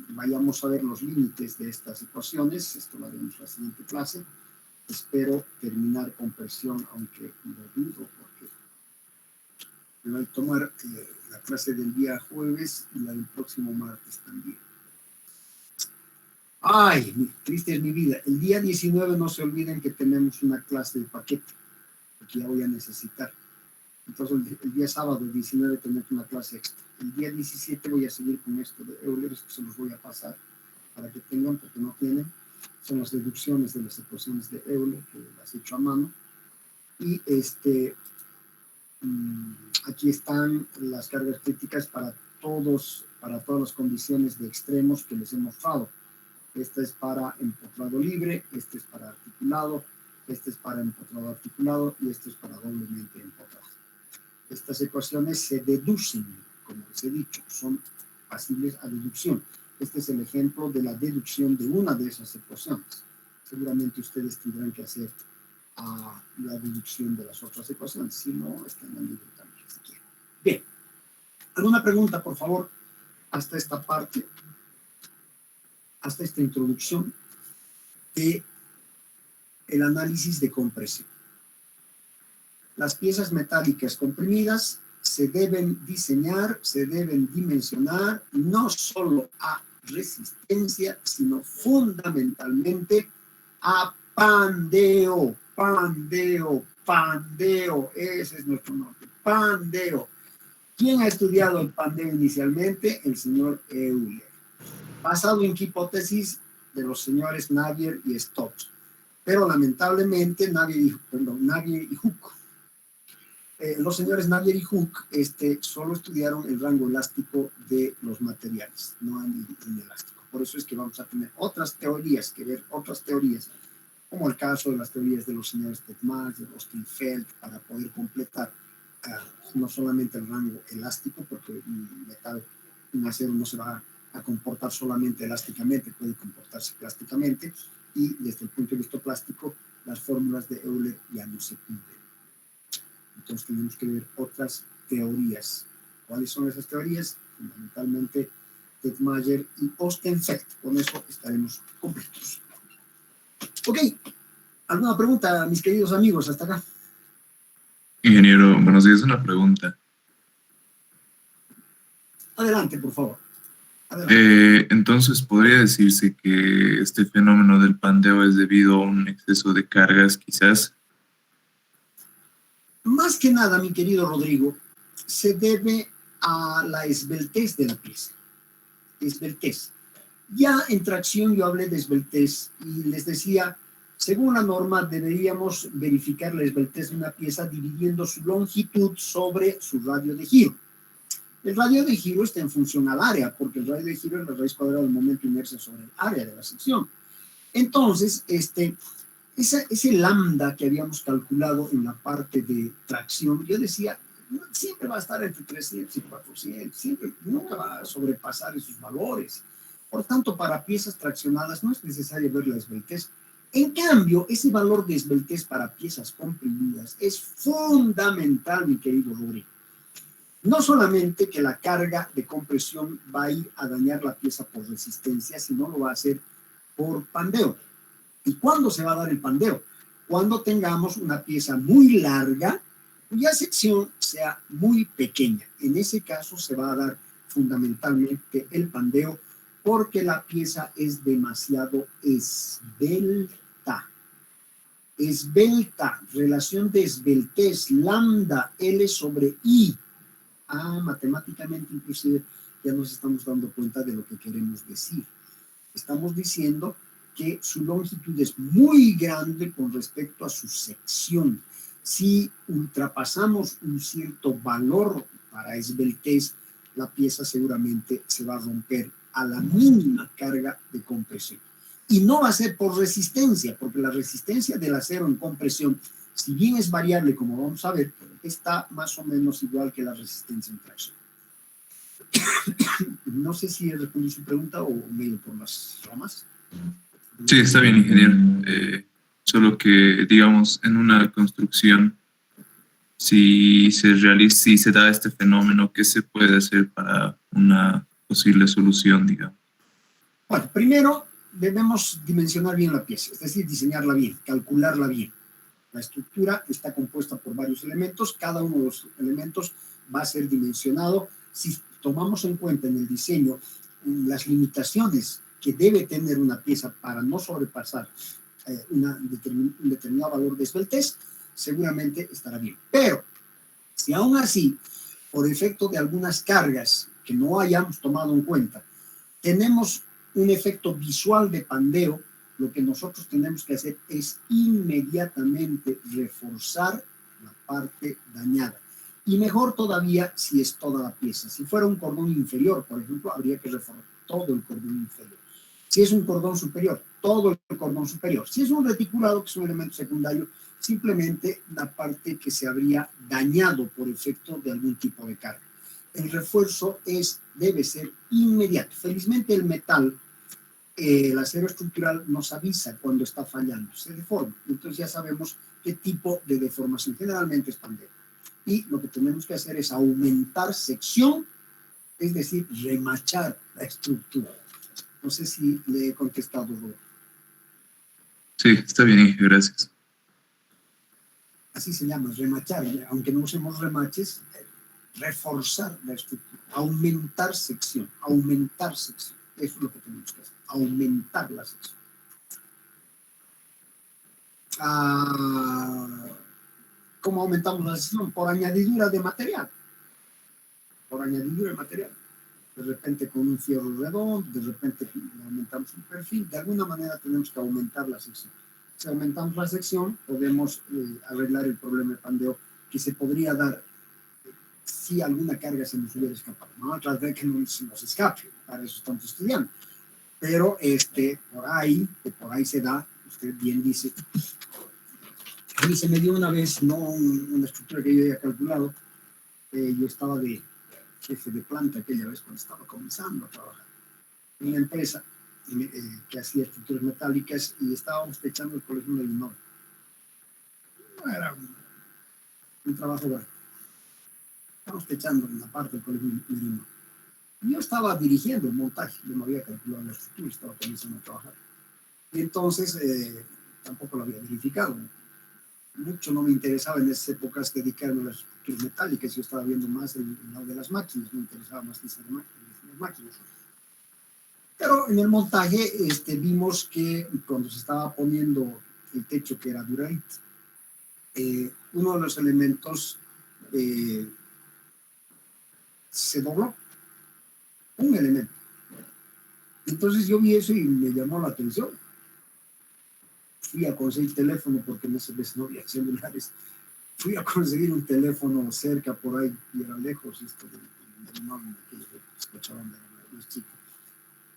vayamos a ver los límites de estas ecuaciones. Esto lo haremos en la siguiente clase. Espero terminar con presión, aunque lo dudo, porque me voy a tomar la clase del día jueves y la del próximo martes también. Ay, triste es mi vida. El día 19 no se olviden que tenemos una clase de paquete, porque ya voy a necesitar. Entonces el día sábado 19 tenemos una clase extra. El día 17 voy a seguir con esto de Euler, esto se los voy a pasar para que tengan, porque no tienen. Son las deducciones de las ecuaciones de Euler, que las he hecho a mano. Y aquí están las cargas críticas para todas las condiciones de extremos que les he mostrado. Esta es para empotrado libre, este es para articulado, este es para empotrado articulado y este es para doblemente empotrado. Estas ecuaciones se deducen, como les he dicho, son pasibles a deducción. Este es el ejemplo de la deducción de una de esas ecuaciones. Seguramente ustedes tendrán que hacer la deducción de las otras ecuaciones, si no, están en el libro también, si quieren. Bien, ¿alguna pregunta, por favor, hasta esta parte? Hasta esta introducción de el análisis de compresión. Las piezas metálicas comprimidas se deben diseñar, se deben dimensionar no solo a resistencia, sino fundamentalmente a pandeo, ese es nuestro norte, pandeo. ¿Quién ha estudiado el pandeo inicialmente? El señor Euler. Basado en qué hipótesis de los señores Navier y Stokes. Pero lamentablemente Navier y Hooke. Los señores Navier y Hooke solo estudiaron el rango elástico de los materiales, no el inelástico. Por eso es que vamos a tener otras teorías, como el caso de las teorías de los señores Tetmans, de Austin-Feld, para poder completar no solamente el rango elástico, porque un acero no se va a comportar solamente elásticamente, puede comportarse plásticamente, y desde el punto de vista plástico, las fórmulas de Euler ya no se cumplen. Entonces tenemos que ver otras teorías. ¿Cuáles son esas teorías? Fundamentalmente Tetmayer y Austin-Feld. Con eso estaremos completos. Ok, ¿alguna pregunta, mis queridos amigos, hasta acá? Ingeniero, buenos días, una pregunta. Adelante, por favor. Entonces, ¿podría decirse que este fenómeno del pandeo es debido a un exceso de cargas, quizás? Más que nada, mi querido Rodrigo, se debe a la esbeltez de la pieza. Esbeltez. Ya en tracción yo hablé de esbeltez y les decía, según la norma deberíamos verificar la esbeltez de una pieza dividiendo su longitud sobre su radio de giro. El radio de giro está en función al área, porque el radio de giro es la raíz cuadrada del momento de inercia sobre el área de la sección. Entonces, ese lambda que habíamos calculado en la parte de tracción, yo decía, siempre va a estar entre 300 y 400, siempre, nunca va a sobrepasar esos valores. Por tanto, para piezas traccionadas no es necesario ver la esbeltez. En cambio, ese valor de esbeltez para piezas comprimidas es fundamental, mi querido Rodrigo. No solamente que la carga de compresión va a ir a dañar la pieza por resistencia, sino lo va a hacer por pandeo. ¿Y cuándo se va a dar el pandeo? Cuando tengamos una pieza muy larga, cuya sección sea muy pequeña. En ese caso se va a dar fundamentalmente el pandeo porque la pieza es demasiado esbelta. Esbelta, relación de esbeltez, lambda, L sobre I. Matemáticamente inclusive ya nos estamos dando cuenta de lo que queremos decir. Estamos diciendo que su longitud es muy grande con respecto a su sección. Si ultrapasamos un cierto valor para esbeltez, la pieza seguramente se va a romper a la mínima carga de compresión. Y no va a ser por resistencia, porque la resistencia del acero en compresión, si bien es variable, como vamos a ver, está más o menos igual que la resistencia en tracción. No sé si respondí su pregunta o me he ido por las ramas. Sí, está bien, ingeniero. Solo que, digamos, en una construcción, si se da este fenómeno, ¿qué se puede hacer para una posible solución, digamos? Bueno, primero debemos dimensionar bien la pieza, es decir, diseñarla bien, calcularla bien. La estructura está compuesta por varios elementos, cada uno de los elementos va a ser dimensionado. Si tomamos en cuenta en el diseño las limitaciones que debe tener una pieza para no sobrepasar un determinado valor de esbeltez, seguramente estará bien. Pero si aún así, por efecto de algunas cargas que no hayamos tomado en cuenta, tenemos un efecto visual de pandeo, lo que nosotros tenemos que hacer es inmediatamente reforzar la parte dañada. Y mejor todavía si es toda la pieza. Si fuera un cordón inferior, por ejemplo, habría que reforzar todo el cordón inferior. Si es un cordón superior, todo el cordón superior. Si es un reticulado, que es un elemento secundario, simplemente la parte que se habría dañado por efecto de algún tipo de carga. El refuerzo debe ser inmediato. Felizmente el metal, el acero estructural nos avisa cuando está fallando, se deforma. Entonces ya sabemos qué tipo de deformación, generalmente es pandeo. Y lo que tenemos que hacer es aumentar sección, es decir, remachar la estructura. No sé si le he contestado, Rob. Sí, está bien, Inge, gracias. Así se llama, remachar, aunque no usemos remaches, reforzar la estructura, aumentar sección, aumentar sección. Eso es lo que tenemos que hacer, aumentar la sección. ¿Cómo aumentamos la sección? Por añadidura de material. Por añadidura de material. De repente con un fierro redondo, de repente aumentamos un perfil. De alguna manera tenemos que aumentar la sección. Si aumentamos la sección, podemos arreglar el problema de pandeo que se podría dar si alguna carga se nos hubiera escapado. No a tratar de que no se nos escape, para eso estamos estudiando. Pero por ahí se da, usted bien dice. A mí se me dio una vez, no una estructura que yo había calculado, yo estaba de jefe de planta aquella vez cuando estaba comenzando a trabajar en una empresa que hacía estructuras metálicas y estábamos techando el colegio de Illinois. No era un trabajo bueno. Estábamos techando en la parte del colegio de Illinois. Y yo estaba dirigiendo el montaje, yo no había calculado la estructura, estaba comenzando a trabajar. Y entonces tampoco lo había verificado. Mucho no me interesaba en esas épocas dedicarme a las estructuras metálicas, yo estaba viendo más el lado de las máquinas, me interesaba más las máquinas. Pero en el montaje vimos que cuando se estaba poniendo el techo, que era Duralit, uno de los elementos se dobló, un elemento. Entonces yo vi eso y me llamó la atención. Fui a conseguir teléfono porque en ese vez no había celulares. Fui a conseguir un teléfono cerca por ahí y era lejos del nombre que escuchaban de los chicos.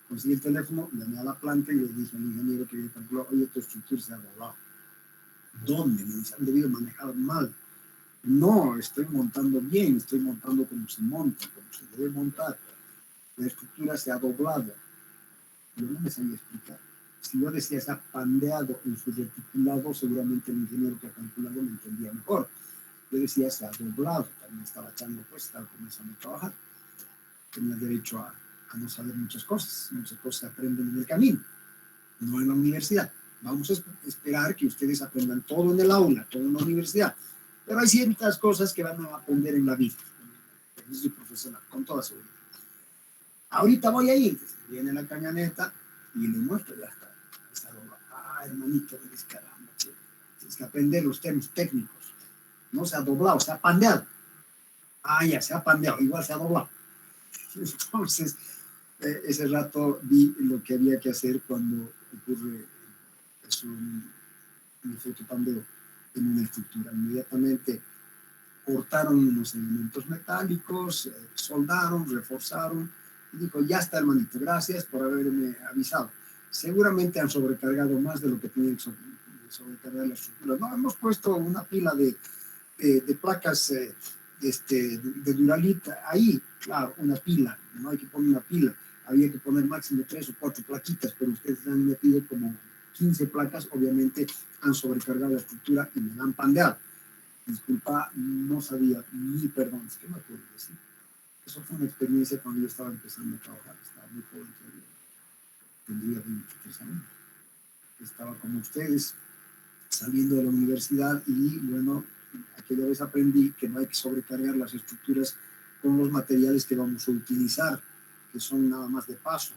Conseguí el teléfono, llamé a la planta y le dije al ingeniero que había calculado, oye, tu estructura se ha doblado. ¿Dónde? Me dice, han debido manejar mal. No, estoy montando bien, estoy montando como se monta, como se debe montar. La estructura se ha doblado. Yo no me sabía explicar. Si yo decía se ha pandeado en su reticulado, seguramente el ingeniero que ha calculado me entendía mejor. Yo decía se ha doblado, también estaba echando, pues estaba comenzando a trabajar. Tenía derecho a no saber muchas cosas se aprenden en el camino, no en la universidad. Vamos a esperar que ustedes aprendan todo en el aula, todo en la universidad, pero hay ciertas cosas que van a aprender en la vida, en el ejercicio profesional, con toda seguridad. Ahorita voy a ir, viene la camioneta y le muestro, ya está. Hermanito, me dice, caramba, tienes que aprender los términos técnicos. No se ha doblado, se ha pandeado. Ya, se ha pandeado, igual se ha doblado. Entonces, ese rato vi lo que había que hacer cuando ocurre un efecto pandeo en una estructura. Inmediatamente cortaron unos elementos metálicos, soldaron, reforzaron, y dijo, ya está, hermanito, gracias por haberme avisado. Seguramente han sobrecargado más de lo que tenían que sobrecargar la estructura. No, hemos puesto una pila de placas de Duralit ahí, claro, una pila, no hay que poner una pila, había que poner máximo 3 o 4 plaquitas, pero ustedes han metido como 15 placas, obviamente han sobrecargado la estructura y me la han pandeado. Disculpa, no sabía, ni perdón, es que me acuerdo decir. Eso fue una experiencia cuando yo estaba empezando a trabajar, estaba muy joven todavía, tendría 23 años. Estaba como ustedes, saliendo de la universidad y bueno, aquella vez aprendí que no hay que sobrecargar las estructuras con los materiales que vamos a utilizar, que son nada más de paso.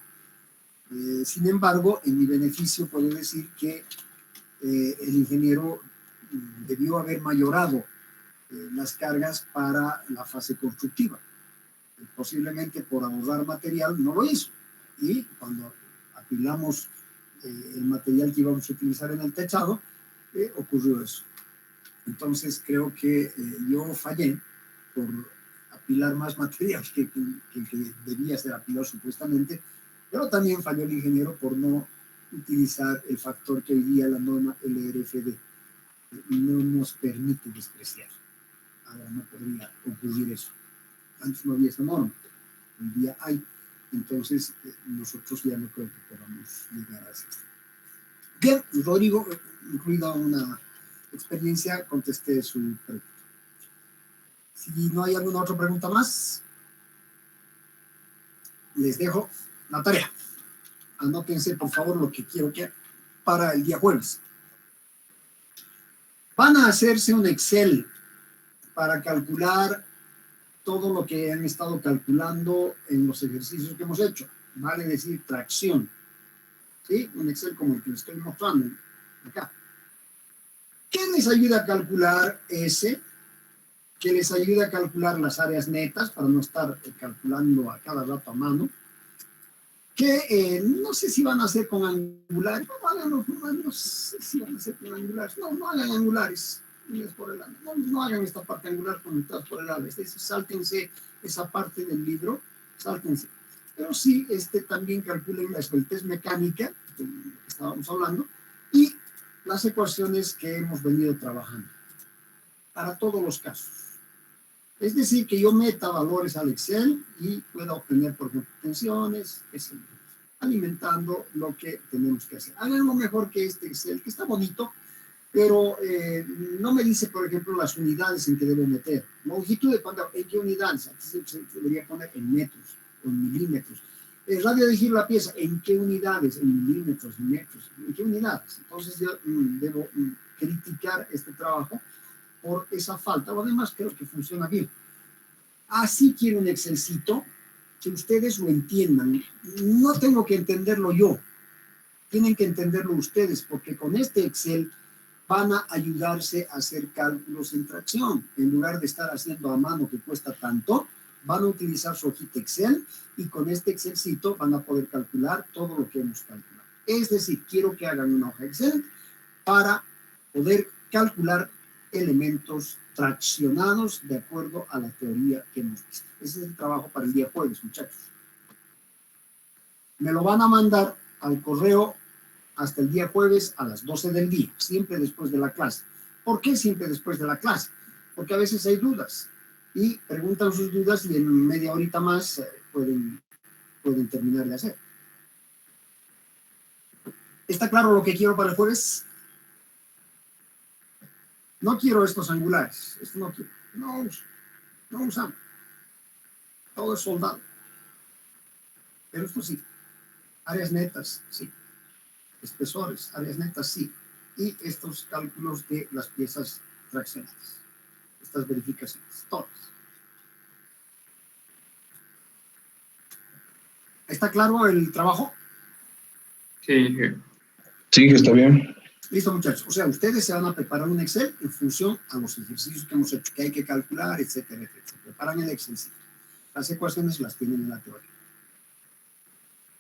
Sin embargo, en mi beneficio puedo decir que el ingeniero debió haber mayorado las cargas para la fase constructiva. Posiblemente por ahorrar material no lo hizo. Y cuando apilamos el material que íbamos a utilizar en el techado, ocurrió eso. Entonces creo que yo fallé por apilar más material que debía ser apilado supuestamente, pero también falló el ingeniero por no utilizar el factor que hoy día la norma LRFD no nos permite despreciar. Ahora no podría ocurrir eso. Antes no había esa norma, hoy día hay. Entonces nosotros ya no creo que podamos llegar a ese extremo. Bien, Rodrigo, incluida una experiencia, contesté su pregunta. Si no hay alguna otra pregunta más, les dejo la tarea. Anótense, por favor, lo que quiero que para el día jueves. Van a hacerse un Excel para calcular todo lo que han estado calculando en los ejercicios que hemos hecho. Vale decir, tracción. ¿Sí? Un Excel como el que les estoy mostrando acá. ¿Qué les ayuda a calcular ese? Que les ayuda a calcular las áreas netas para no estar calculando a cada rato a mano. Que no sé si van a hacer con angulares. No hagan los números, no sé si van a hacer con angulares. No hagan angulares. No hagan esta parte angular conectadas por el ala. Sáltense esa parte del libro. Sáltense. Pero sí, también calculen la esbeltez mecánica, de lo que estábamos hablando, y las ecuaciones que hemos venido trabajando, para todos los casos. Es decir, que yo meta valores al Excel y pueda obtener, por ejemplo, tensiones, alimentando lo que tenemos que hacer. Háganlo mejor que este Excel, que está bonito, pero no me dice, por ejemplo, las unidades en que debo meter. Longitud de pandeo, ¿en qué unidades? Aquí se debería poner en metros o en milímetros. El radio de giro de la pieza, ¿en qué unidades? En milímetros, en metros, ¿en qué unidades? Entonces yo debo criticar este trabajo por esa falta, o además creo que funciona bien. Así quiero un Excelcito, que ustedes lo entiendan. No tengo que entenderlo yo, tienen que entenderlo ustedes, porque con este Excel van a ayudarse a hacer cálculos en tracción. En lugar de estar haciendo a mano que cuesta tanto, van a utilizar su hojita Excel y con este Excelcito van a poder calcular todo lo que hemos calculado. Es decir, quiero que hagan una hoja Excel para poder calcular elementos traccionados de acuerdo a la teoría que hemos visto. Ese es el trabajo para el día jueves, muchachos. Me lo van a mandar al correo hasta el día jueves a las 12 del día, siempre después de la clase. ¿Por qué siempre después de la clase? Porque a veces hay dudas y preguntan sus dudas y en media horita más pueden terminar de hacer. ¿Está claro lo que quiero para el jueves? No quiero estos angulares, esto no quiero, no usamos. Todo es soldado. Pero esto sí, áreas netas, sí. Espesores, áreas netas, sí. Y estos cálculos de las piezas traccionadas. Estas verificaciones, todas. ¿Está claro el trabajo? Sí. Sí, que está bien. Listo, muchachos. O sea, ustedes se van a preparar un Excel en función a los ejercicios que hemos hecho, que hay que calcular, etcétera, etcétera. Preparan el Excel. Las ecuaciones las tienen en la teoría.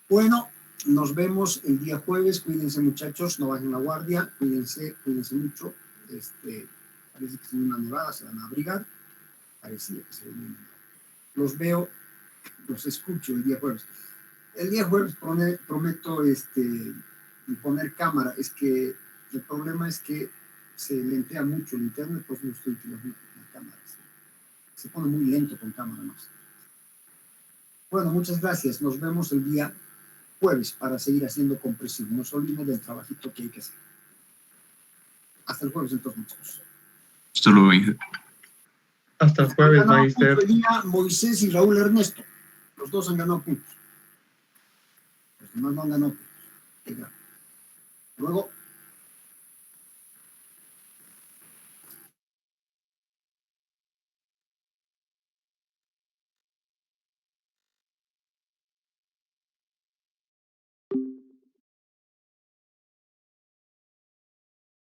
Bueno, nos vemos el día jueves. Cuídense, muchachos, no bajen la guardia. Cuídense mucho. Parece que tiene una nevada, se van a abrigar. Parecía que se venía. Los veo, los escucho el día jueves. El día jueves prometo poner cámara. Es que el problema es que se lentea mucho el internet, pues no estoy utilizando la cámara. Se pone muy lento con cámara más. Bueno, muchas gracias. Nos vemos el día jueves para seguir haciendo compresión. No se olviden del trabajito que hay que hacer. Hasta el jueves entonces, muchachos. Hasta luego, Inge. Hasta el Han jueves, ganado Magister. puntos hoy día Moisés y Raúl Ernesto. Los dos han ganado puntos. Los demás no han ganado puntos. Venga. Luego,